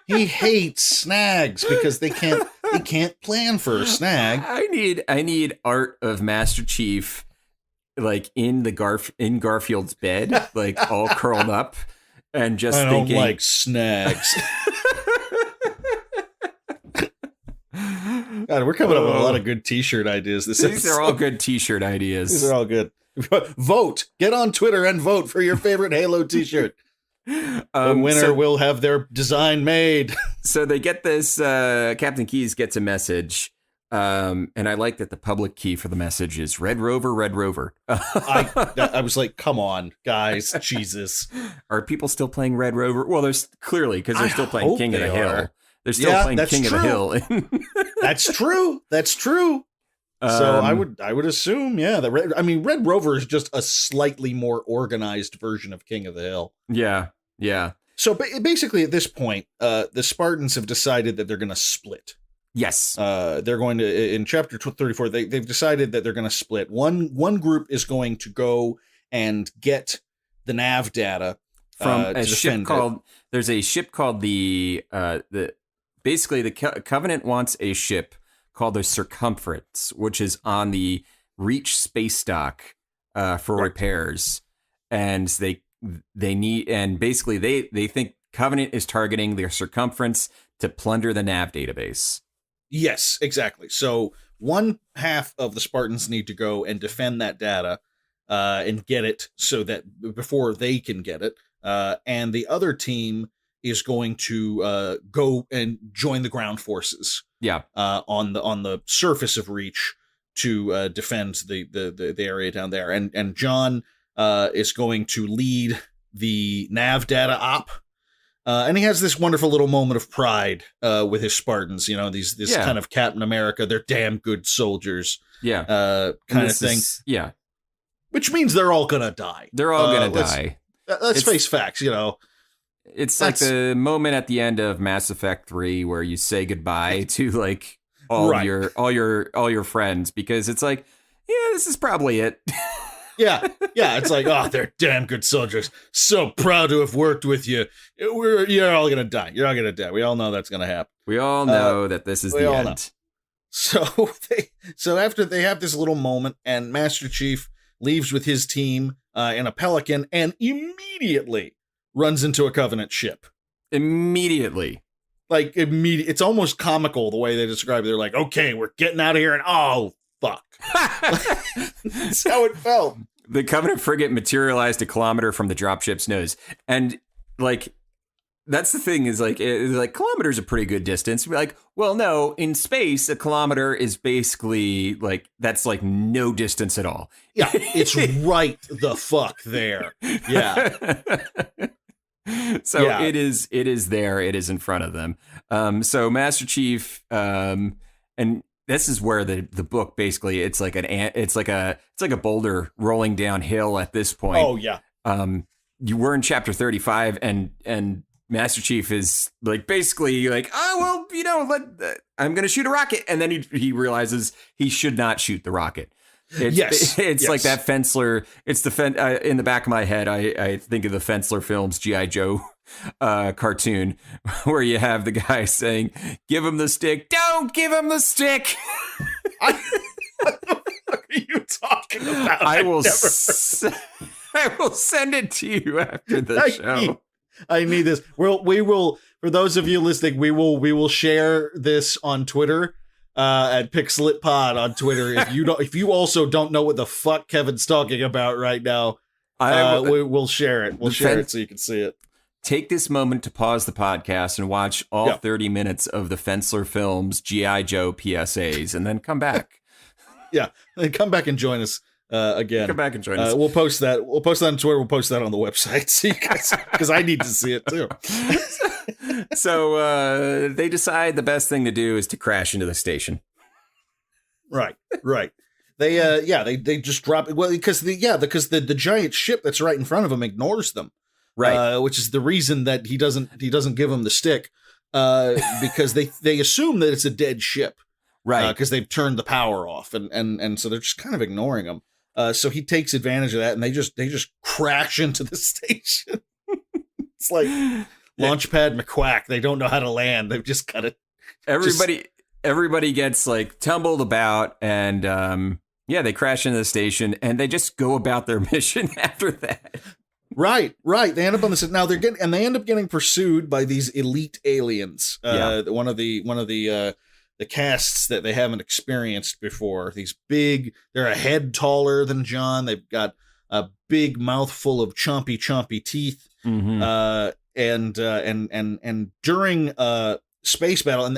He hates snags because they can't plan for a snag. I need art of Master Chief in Garfield's bed, all curled up and just I thinking, don't like snags. God, we're coming up with a lot of good t-shirt ideas. These are all good t-shirt ideas. These are all good. Vote. Get on Twitter and vote for your favorite Halo t-shirt. The winner will have their design made. So they get this, Captain Keyes gets a message, and I like that the public key for the message is Red Rover, Red Rover. I was like, come on, guys, Jesus. Are people still playing Red Rover? Well, there's clearly, because they're still playing King of the Hill. They're still playing King of the Hill. That's true. That's true. So I would assume, Red Rover is just a slightly more organized version of King of the Hill. Yeah. So basically, at this point, the Spartans have decided that they're going to split. Yes. They're going to, in chapter 34, they've decided that they're going to split. One group is going to go and get the nav data from a ship called. There's a ship called the Covenant wants a ship called the Circumference, which is on the Reach space dock for repairs, and they think Covenant is targeting their Circumference to plunder the nav database. Yes, exactly. So one half of the Spartans need to go and defend that data and get it so that before they can get it, and the other team is going to go and join the ground forces. Yeah. On the surface of Reach to defend the area down there, and John is going to lead the nav data op, and he has this wonderful little moment of pride with his Spartans. This kind of Captain America, they're damn good soldiers. Yeah. Kind of thing. Yeah. Which means they're all gonna die. They're all gonna die. Let's face facts. It's like the moment at the end of Mass Effect 3 where you say goodbye to all your friends, because it's like, this is probably it. Yeah. It's like, oh, they're damn good soldiers. So proud to have worked with you. You're all gonna die. You're all gonna die. We all know that's gonna happen. We all know that this is the end. Know. So after they have this little moment, and Master Chief leaves with his team in a Pelican, and immediately runs into a Covenant ship. Immediately. It's almost comical the way they describe it. They're like, okay, we're getting out of here, and oh, fuck. That's how it felt. The Covenant frigate materialized a kilometer from the dropship's nose. And, that's the thing is, kilometer's a pretty good distance. We're well, no, in space, a kilometer is basically, that's, no distance at all. Yeah, it's right the fuck there. Yeah. So it is there. It is in front of them. So Master Chief, and this is where the book basically it's like a boulder rolling downhill at this point. Oh yeah. You were in chapter 35, and Master Chief is basically oh well, I'm gonna shoot a rocket, and then he realizes he should not shoot the rocket. It's like that Fensler. It's the in the back of my head. I think of the Fensler films G.I. Joe cartoon where you have the guy saying, "Give him the stick, don't give him the stick." What the fuck you talking about? I will send it to you after the show. I need this. We will. For those of you listening, we will share this on Twitter at PixelitPod on Twitter. If you also don't know what the fuck Kevin's talking about right now, we'll share it. We'll share it so you can see it. Take this moment to pause the podcast and watch all 30 minutes of the Fensler Films G.I. Joe PSAs, and then come back. Yeah, then come back and join us again. Come back and join us. We'll post that. We'll post that on Twitter. We'll post that on the website, so you guys, because I need to see it too. So they decide the best thing to do is to crash into the station. Right. They just drop it. Well, because the giant ship that's right in front of them ignores them. Right. Which is the reason that he doesn't give them the stick, because they assume that it's a dead ship. Right. Because they've turned the power off, and so they're just kind of ignoring him. So he takes advantage of that, and they just crash into the station. It's like Launchpad McQuack. They don't know how to land. They've just got to. Everybody gets like tumbled about, and they crash into the station, and they just go about their mission after that. Right. They end up on this. Now they end up getting pursued by these elite aliens. One of the casts that they haven't experienced before. These they're a head taller than John. They've got a big mouthful of chompy teeth. Mm-hmm. And during space battle, and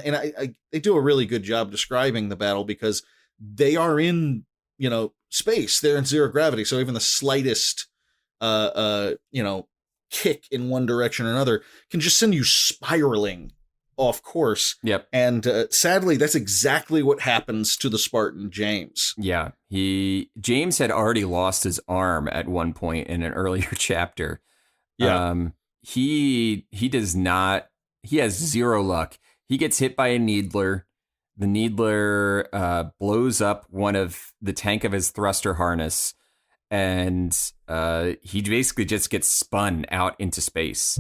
they do a really good job describing the battle, because they are in space. They're in zero gravity, so even the slightest kick in one direction or another can just send you spiraling off course. Yep. And sadly, that's exactly what happens to the Spartan James. Yeah. James had already lost his arm at one point in an earlier chapter. Yeah. He does not. He has zero luck. He gets hit by a Needler. The Needler blows up one of the tank of his thruster harness. And he basically just gets spun out into space.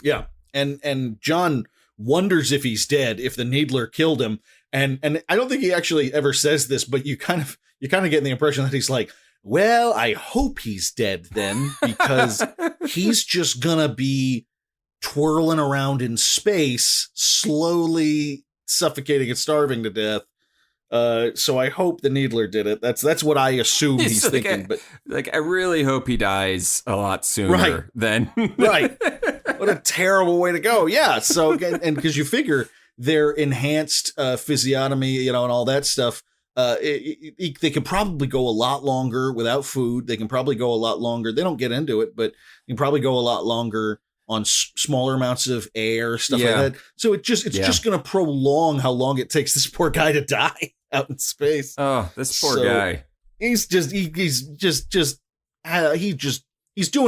Yeah. And John wonders if he's dead, if the Needler killed him. And I don't think he actually ever says this, but you kind of get the impression that he's like, well, I hope he's dead then, because he's just gonna be twirling around in space, slowly suffocating and starving to death. So I hope the Needler did it. That's what I assume he's thinking. But I really hope he dies a lot sooner than right. What a terrible way to go. Yeah. So and because you figure their enhanced physiognomy, and all that stuff, they could probably go a lot longer without food. They can probably go a lot longer. They don't get into it, but you can probably go a lot longer on smaller amounts of air, stuff like that. So it's just going to prolong how long it takes this poor guy to die out in space. Oh, this poor guy. He's doing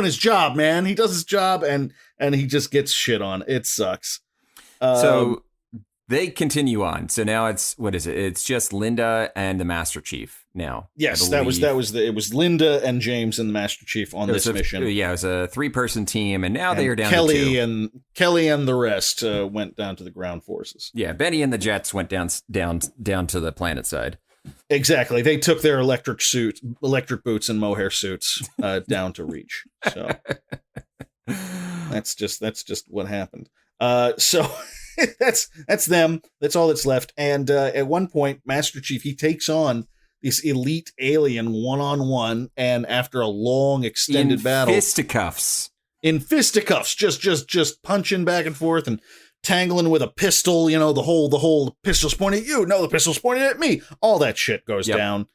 his job, man. He does his job, and he just gets shit on. It sucks. So they continue on. So now what is it? It's just Linda and the Master Chief now. Yes, it was Linda and James and the Master Chief on this mission. Yeah, it was a 3-person team, and now they are down to 2. Kelly and the rest went down to the ground forces. Yeah, Benny and the Jets went down to the planet side. Exactly. They took their electric boots and mohair suits down to Reach. So that's just what happened. So that's them. That's all that's left. And at one point, Master Chief, he takes on this elite alien one-on-one, and after a long extended battle, in fisticuffs, just punching back and forth and tangling with a pistol. The whole pistol's pointing at you. No, the pistol's pointing at me. All that shit goes down.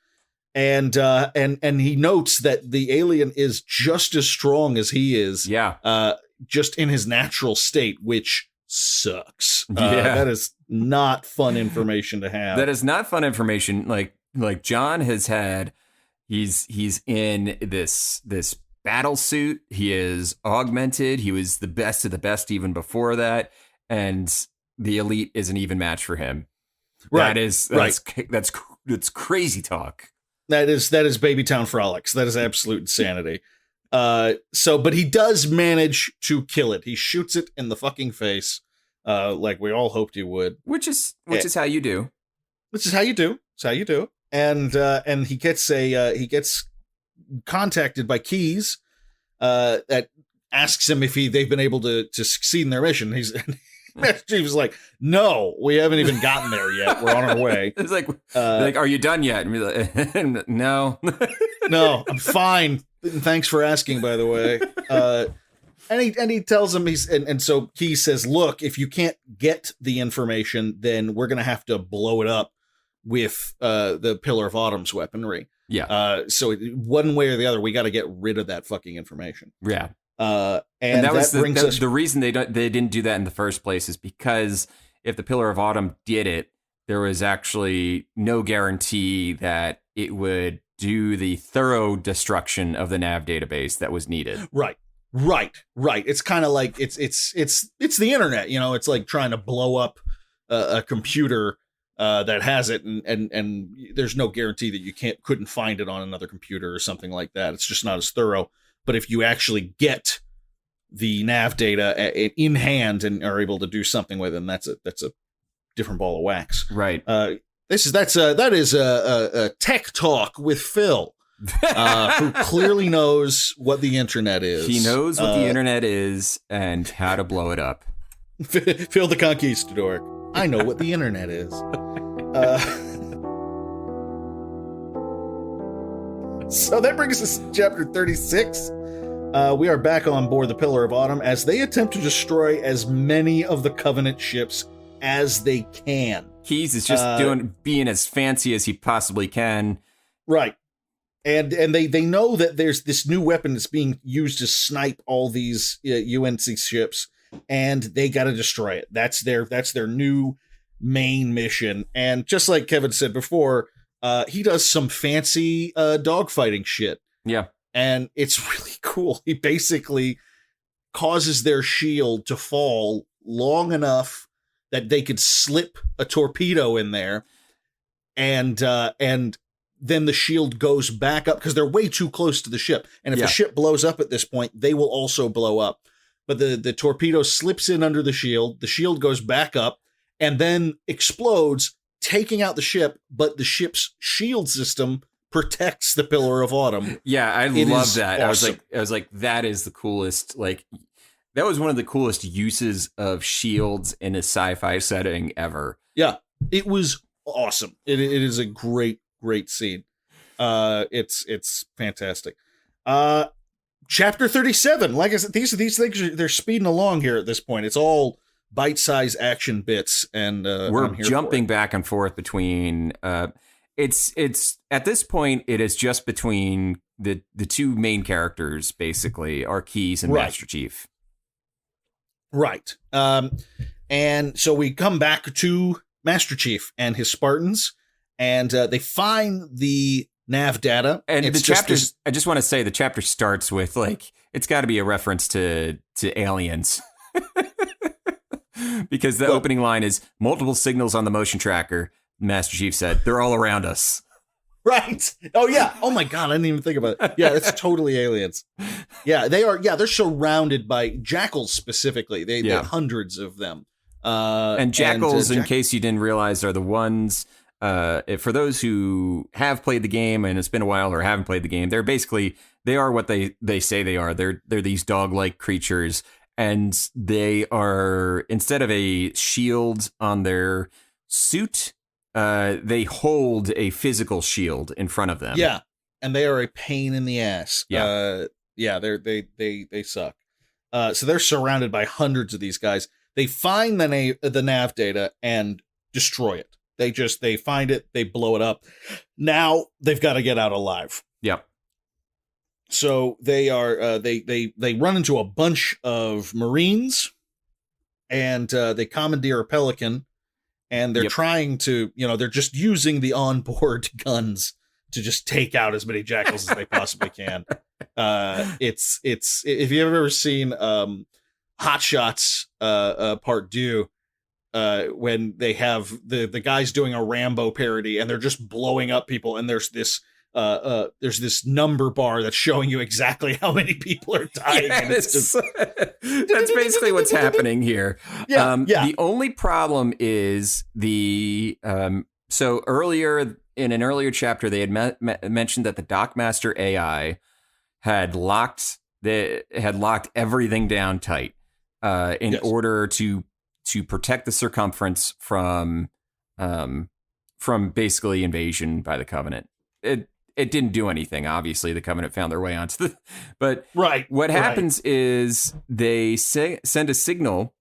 And he notes that the alien is just as strong as he is. Yeah. Just in his natural state, which sucks. That is not fun information to have. That is not fun information. Like John has had, he's in this battle suit. He is augmented. He was the best of the best even before that, and the elite is an even match for him. Right. That's crazy talk. That is Babytown Frolics. That is absolute insanity. But he does manage to kill it. He shoots it in the fucking face, like we all hoped he would. Which is how you do. Which is how you do. It's how you do. and he gets contacted by Keyes that asks him if they've been able to succeed in their mission. Master Chief is like, no, we haven't even gotten there yet. We're on our way. It's like, are you done yet? And we're like, no. No, I'm fine. Thanks for asking, by the way. And he tells him so he says, look, if you can't get the information, then we're going to have to blow it up with the Pillar of Autumn's weaponry. Yeah. So one way or the other, we got to get rid of that fucking information. Yeah. And that was the reason they didn't do that in the first place is because if the Pillar of Autumn did it, there was actually no guarantee that it would do the thorough destruction of the nav database that was needed. Right. It's kind of like it's the internet, it's like trying to blow up a computer that has it, and there's no guarantee that you couldn't find it on another computer or something like that. It's just not as thorough. But if you actually get the nav data in hand and are able to do something with it, that's a different ball of wax. Right. That is a tech talk with Phil, who clearly knows what the internet is. He knows what the internet is and how to blow it up. Phil the Conquistador. I know what the internet is. So that brings us to chapter 36. We are back on board the Pillar of Autumn as they attempt to destroy as many of the Covenant ships as they can. Keyes is just being as fancy as he possibly can. Right. And they know that there's this new weapon that's being used to snipe all these UNC ships, and they got to destroy it. That's their new main mission. And just like Kevin said before, he does some fancy dogfighting shit. Yeah. And it's really cool. He basically causes their shield to fall long enough that they could slip a torpedo in there, and then the shield goes back up because they're way too close to the ship. And if the ship blows up at this point, they will also blow up. But the torpedo slips in under the shield goes back up, and then explodes, taking out the ship, but the ship's shield system protects the Pillar of Autumn. Yeah, I love that. Awesome. I was like, that is the coolest. Like, that was one of the coolest uses of shields in a sci-fi setting ever. Yeah, it was awesome. It is a great scene. It's fantastic. Chapter 37. Like I said, these things they're speeding along here at this point. It's all bite-sized action bits, and we're jumping back and forth between. It's at this point it is just between the two main characters, basically, are Keyes and Master Chief. Right. And so we come back to Master Chief and his Spartans, and they find the nav data. And the chapters, I just want to say the chapter starts with, like, it's got to be a reference to aliens. Because the opening line is multiple signals on the motion tracker. Master Chief said, they're all around us. Right. Oh, yeah. Oh, my God. I didn't even think about it. Yeah, it's totally aliens. Yeah, they are. Yeah, they're surrounded by jackals specifically. They have hundreds of them. And jackals, in case you didn't realize, are the ones, for those who have played the game and it's been a while or haven't played the game, they are what they say they are. They're these dog-like creatures. And they are, instead of a shield on their suit, they hold a physical shield in front of them. Yeah, and they are a pain in the ass. Yeah, they suck. So they're surrounded by hundreds of these guys. They find the nav data and destroy it. They find it, they blow it up. Now they've got to get out alive. Yep. So they are they run into a bunch of Marines, and they commandeer a Pelican, and they're trying to, they're just using the onboard guns to just take out as many jackals as they possibly can. It's if you've ever seen Hot Shots Part 2, when they have the guys doing a Rambo parody and they're just blowing up people, and there's this number bar that's showing you exactly how many people are dying. Yes. That's basically what's happening here. Yeah. The only problem is so earlier in an earlier chapter, they had mentioned that the Dockmaster AI had locked everything down tight in order to protect the circumference from basically invasion by the Covenant. It didn't do anything. Obviously, the Covenant found their way onto the. But what happens is they send a signal.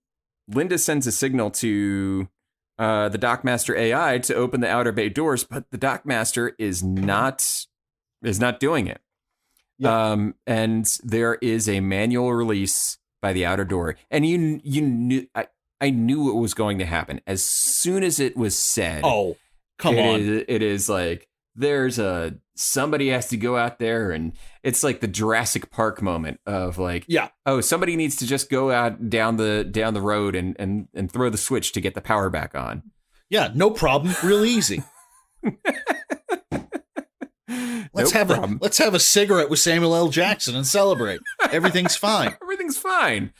Linda sends a signal to the Dockmaster AI to open the outer bay doors, but the Dockmaster is not doing it. Yeah. And there is a manual release by the outer door, and you knew I knew what was going to happen as soon as it was said. Oh, come on! It is like there's somebody has to go out there, and it's like the Jurassic Park moment of like, oh, somebody needs to just go out down the road and throw the switch to get the power back on. Yeah, no problem. Real easy. Let's have a cigarette with Samuel L. Jackson and celebrate. Everything's fine. Everything's fine.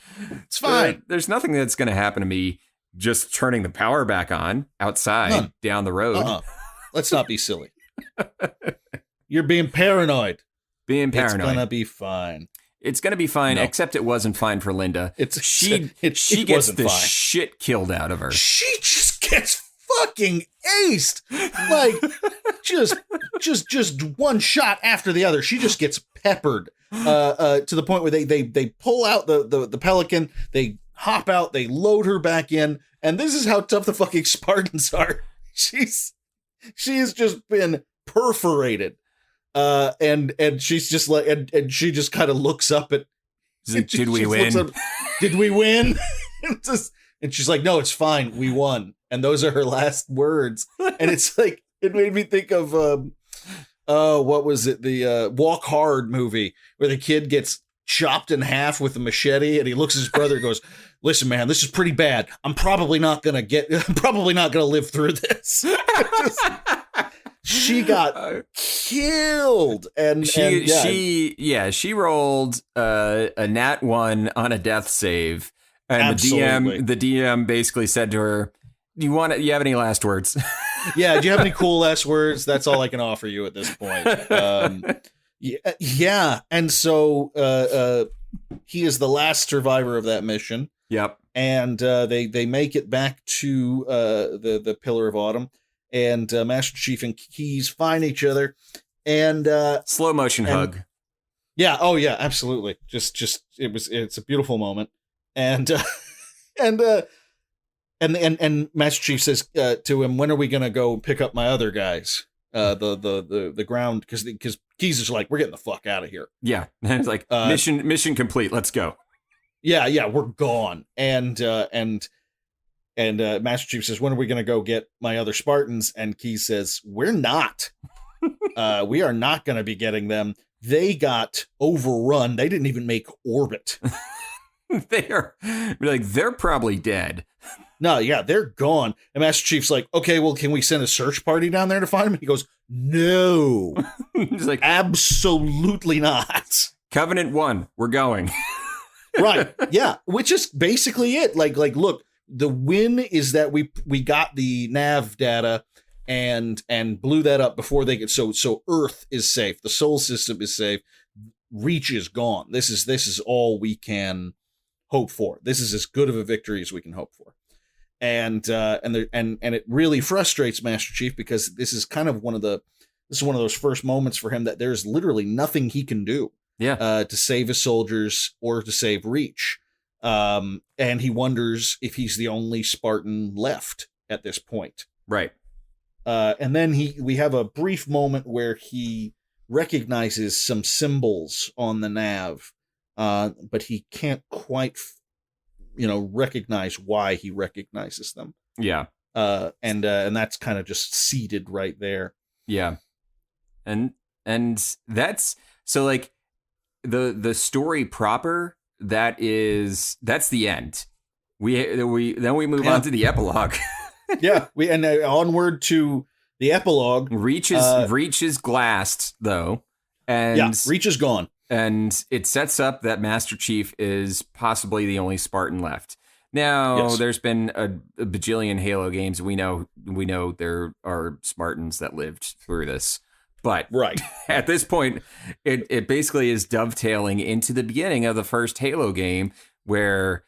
It's fine. There's nothing that's going to happen to me just turning the power back on outside down the road. Let's not be silly. You're being paranoid. It's gonna be fine. It's gonna be fine, except it wasn't fine for Linda. She gets the shit killed out of her. She just gets fucking aced. Like just one shot after the other. She just gets peppered to the point where they pull out the Pelican, they hop out, they load her back in, and this is how tough the fucking Spartans are. She has just been perforated. And she's just like, and she just kind of looks up at, did we win? Did we win? And she's like, no, it's fine. We won. And those are her last words. And it's like, it made me think of, what was it? The Walk Hard movie where the kid gets chopped in half with a machete and he looks at his brother and goes, listen, man, this is pretty bad. I'm probably not going to live through this. She got killed, and she rolled a nat 1 on a death save, and Absolutely. the DM basically said to her, "Do you have any last words?" Yeah, do you have any cool last words? That's all I can offer you at this point. Yeah, and so he is the last survivor of that mission. Yep, and they make it back to the Pillar of Autumn. And Master Chief and Keyes find each other, and slow motion hug. Yeah. Oh yeah. Absolutely. It's a beautiful moment, and Master Chief says to him, "When are we gonna go pick up my other guys? The ground because Keyes is like, we're getting the fuck out of here." Yeah. And it's like mission complete. Let's go. Yeah. We're gone. And Master Chief says, when are we going to go get my other Spartans? And Keyes says, we're not. We are not going to be getting them. They got overrun. They didn't even make orbit. They're probably dead. No, yeah, they're gone. And Master Chief's like, okay, well, can we send a search party down there to find them? And he goes, no. He's like, absolutely not. Covenant 1, we're going. Right. Yeah. Which is basically it. Like, look, the win is that we got the nav data and blew that up before they could. So Earth is safe. The Sol system is safe. Reach is gone. This is all we can hope for. This is as good of a victory as we can hope for. And it really frustrates Master Chief because this is kind of one of those first moments for him that there's literally nothing he can do. Yeah. To save his soldiers or to save Reach. And he wonders if he's the only Spartan left at this point. Right. And then we have a brief moment where he recognizes some symbols on the nav, but he can't quite, recognize why he recognizes them. Yeah. And that's kind of just seated right there. Yeah. And that's so like the story proper. That's the end. We move on to the epilogue. Yeah, and onward to the epilogue. Reach is glassed though, and Reach is gone, and it sets up that Master Chief is possibly the only Spartan left. Now, there's been a bajillion Halo games. We know there are Spartans that lived through this. But at this point, it basically is dovetailing into the beginning of the first Halo game where,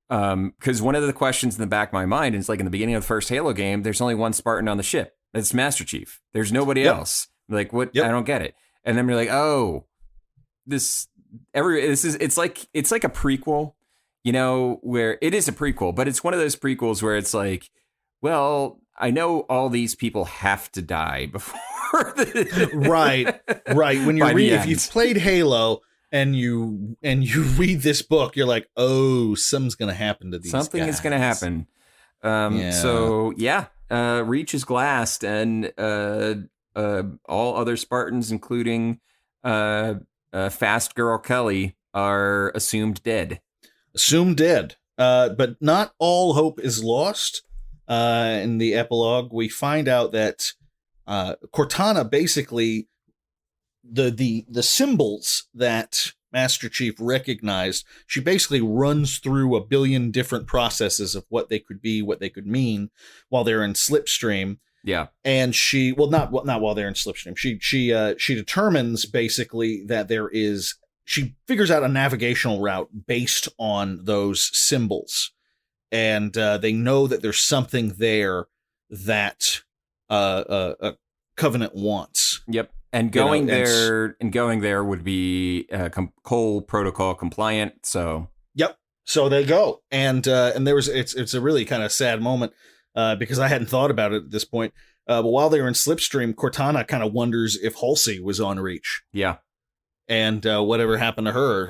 because one of the questions in the back of my mind is like in the beginning of the first Halo game, there's only one Spartan on the ship. It's Master Chief. There's nobody else. Like, what? I don't get it. And then we're like, oh, it's like a prequel. You know, where it is a prequel, but it's one of those prequels where it's like, well, I know all these people have to die before. Right. When you read, if you've played Halo and you read this book, you're like, oh, something's going to happen to these Something guys. is going to happen. So, Reach is glassed, and all other Spartans, including Fast Girl Kelly, are assumed dead. But not all hope is lost. In the epilogue, we find out that Cortana, basically the symbols that Master Chief recognized, she basically runs through a billion different processes of what they could be, what they could mean while they're in Slipstream. Yeah. And she, well, not while they're in Slipstream. She determines basically that she figures out a navigational route based on those symbols. And they know that there's something there that a Covenant wants. Yep. And going there would be Cole Protocol compliant. So yep. So they go, and there was it's a really kind of sad moment because I hadn't thought about it at this point. But while they were in Slipstream, Cortana kind of wonders if Halsey was on Reach. Yeah. And whatever happened to her?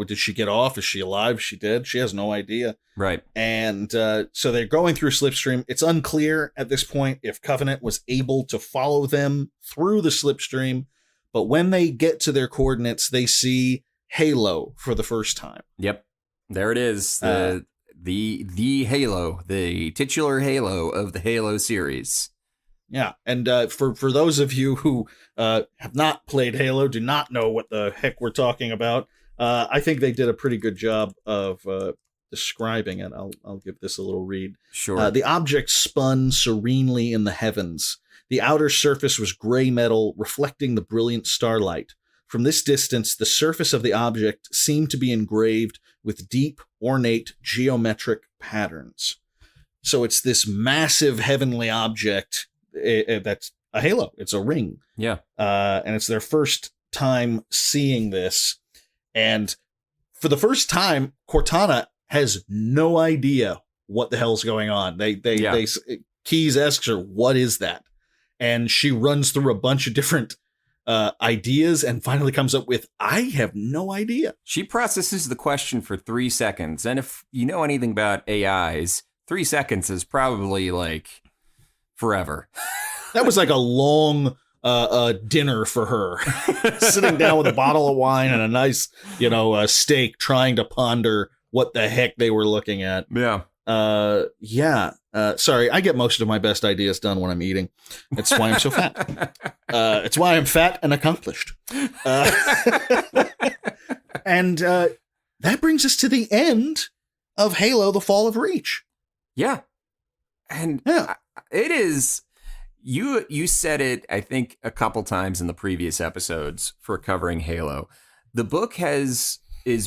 Did she get off? Is she alive? Is she dead? She has no idea. Right. And so they're going through Slipstream. It's unclear at this point if Covenant was able to follow them through the Slipstream. But when they get to their coordinates, they see Halo for the first time. Yep. There it is. The Halo, the titular Halo of the Halo series. Yeah, and for those of you who have not played Halo, do not know what the heck we're talking about, I think they did a pretty good job of describing it. I'll give this a little read. Sure. The object spun serenely in the heavens. The outer surface was gray metal, reflecting the brilliant starlight. From this distance, the surface of the object seemed to be engraved with deep, ornate geometric patterns. So it's this massive heavenly object. That's a halo. It's a ring. Yeah. And it's their first time seeing this. And for the first time, Cortana has no idea what the hell's going on. Keyes asks her, what is that? And she runs through a bunch of different ideas and finally comes up with, I have no idea. She processes the question for 3 seconds. And if you know anything about AIs, 3 seconds is probably like forever. That was like a long dinner for her, sitting down with a bottle of wine and a nice, steak, trying to ponder what the heck they were looking at. Yeah. Sorry, I get most of my best ideas done when I'm eating. That's why I'm so fat. It's why I'm fat and accomplished. And that brings us to the end of Halo: The Fall of Reach. Yeah. And it is, you said it, I think, a couple times in the previous episodes for covering Halo. The book is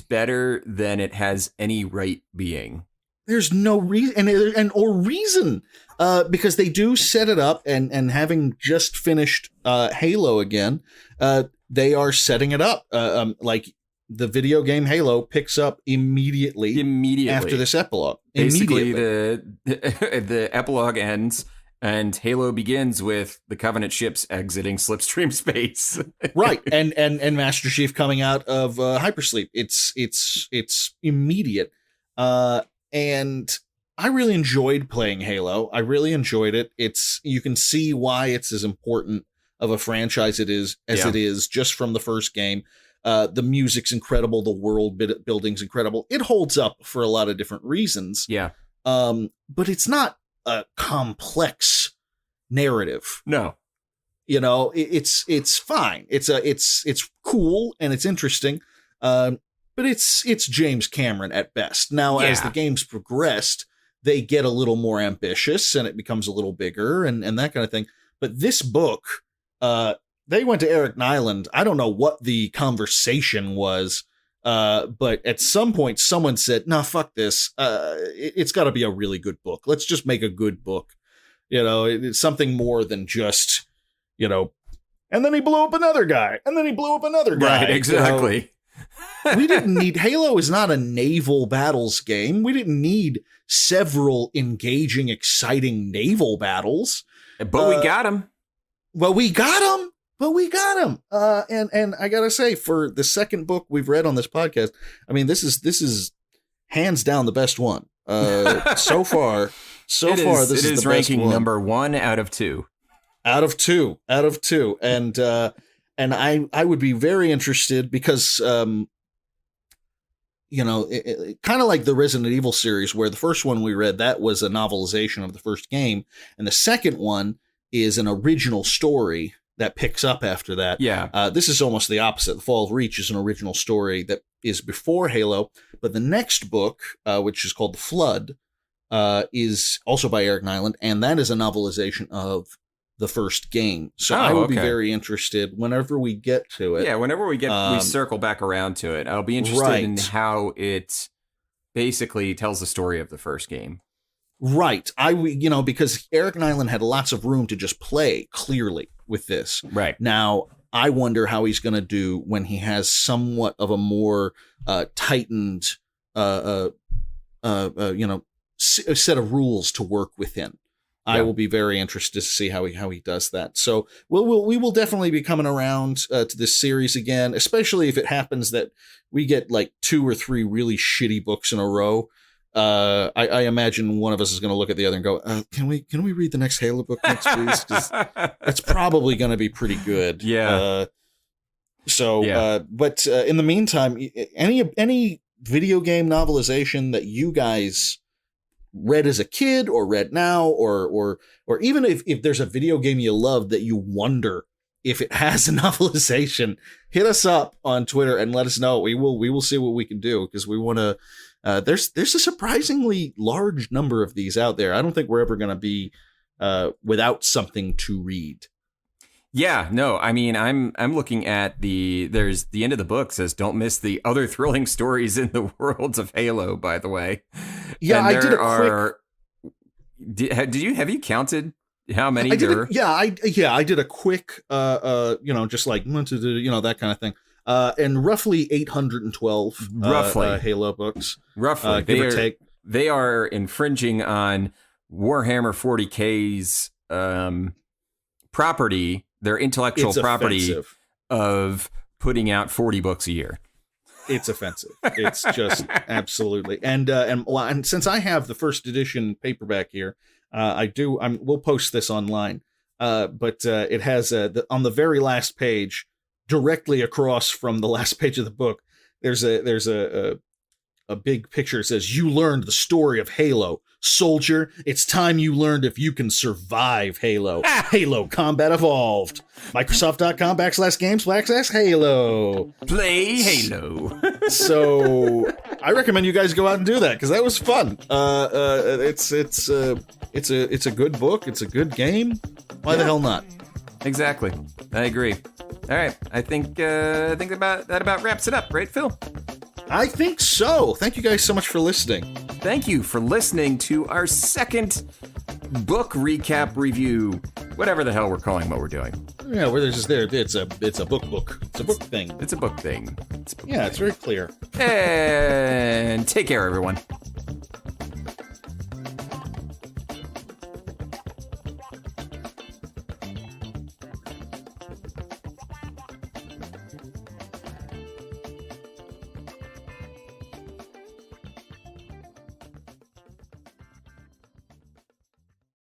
better than it has any right being. There's no reason or reason because they do set it up, and having just finished Halo again, they are setting it up like the video game Halo picks up immediately after this epilogue. Basically, the epilogue ends and Halo begins with the Covenant ships exiting Slipstream space. Right, and Master Chief coming out of hypersleep. It's immediate. And I really enjoyed playing Halo. I really enjoyed it. You can see why it's as important of a franchise it is just from the first game. The music's incredible. The world building's incredible. It holds up for a lot of different reasons. Yeah. But it's not a complex narrative. No. It's fine. It's cool and it's interesting. but it's James Cameron at best. Now, as the games progressed, they get a little more ambitious and it becomes a little bigger and that kind of thing. But this book, they went to Eric Nyland. I don't know what the conversation was, but at some point someone said, "No, fuck this. It's got to be a really good book. Let's just make a good book. You know, it's something more than just, you know." And then he blew up another guy, and then he blew up another guy. Right, exactly. You know? We didn't need Halo is not a naval battles game. We didn't need several engaging, exciting naval battles. But we got him. Well, we got him. And I gotta say, for the second book we've read on this podcast, I mean, this is hands down the best one. So far, this is the ranking best one. number 1 out of 2. Out of two, and I would be very interested because you know, kind of like the Resident Evil series, where the first one we read, that was a novelization of the first game, and the second one is an original story that picks up after that. Yeah. This is almost the opposite. The Fall of Reach is an original story that is before Halo, but the next book, which is called The Flood, is also by Eric Nyland, and that is a novelization of the first game. So I will be very interested whenever we get to it. Yeah, whenever we circle back around to it, I'll be interested in how it basically tells the story of the first game. Right. Because Eric Nyland had lots of room to just play clearly with this. Right. Now, I wonder how he's going to do when he has somewhat of a more tightened, set of rules to work within. Yeah. I will be very interested to see how he does that. So we will definitely be coming around to this series again, especially if it happens that we get like 2 or 3 really shitty books in a row. I imagine one of us is going to look at the other and go, "Can we read the next Halo book next, please? 'Cause it's probably going to be pretty good." Yeah. But in the meantime, any video game novelization that you guys read as a kid or read now, or even if there's a video game you love that you wonder if it has a novelization, hit us up on Twitter and let us know. We will see what we can do, because we want to. There's a surprisingly large number of these out there. I don't think we're ever going to be without something to read. Yeah, no, I mean, I'm looking at there's the end of the book says, "Don't miss the other thrilling stories in the worlds of Halo," by the way. Yeah, and I did a quick. Have you counted how many there are? I did a quick, just like, that kind of thing. And roughly 812 Halo books. Roughly, give or take. They are infringing on Warhammer 40K's property, their intellectual property of putting out 40 books a year. It's offensive. It's just absolutely. And since I have the first edition paperback here, we'll post this online. But it has on the very last page, directly across from the last page of the book, there's a big picture. It says, "You learned the story of Halo. Soldier, it's time you learned if you can survive Halo. Halo Combat Evolved. Microsoft.com/games/Halo. Play Halo." So I recommend you guys go out and do that, because that was fun. It's a good book. It's a good game. Why the hell not? Exactly. I agree. All right. I think that about wraps it up, right, Phil? I think so. Thank you guys so much for listening. Thank you for listening to our second book recap review, whatever the hell we're calling what we're doing. Yeah, it's a book. It's a book thing. It's a book thing. It's very clear. And take care, everyone.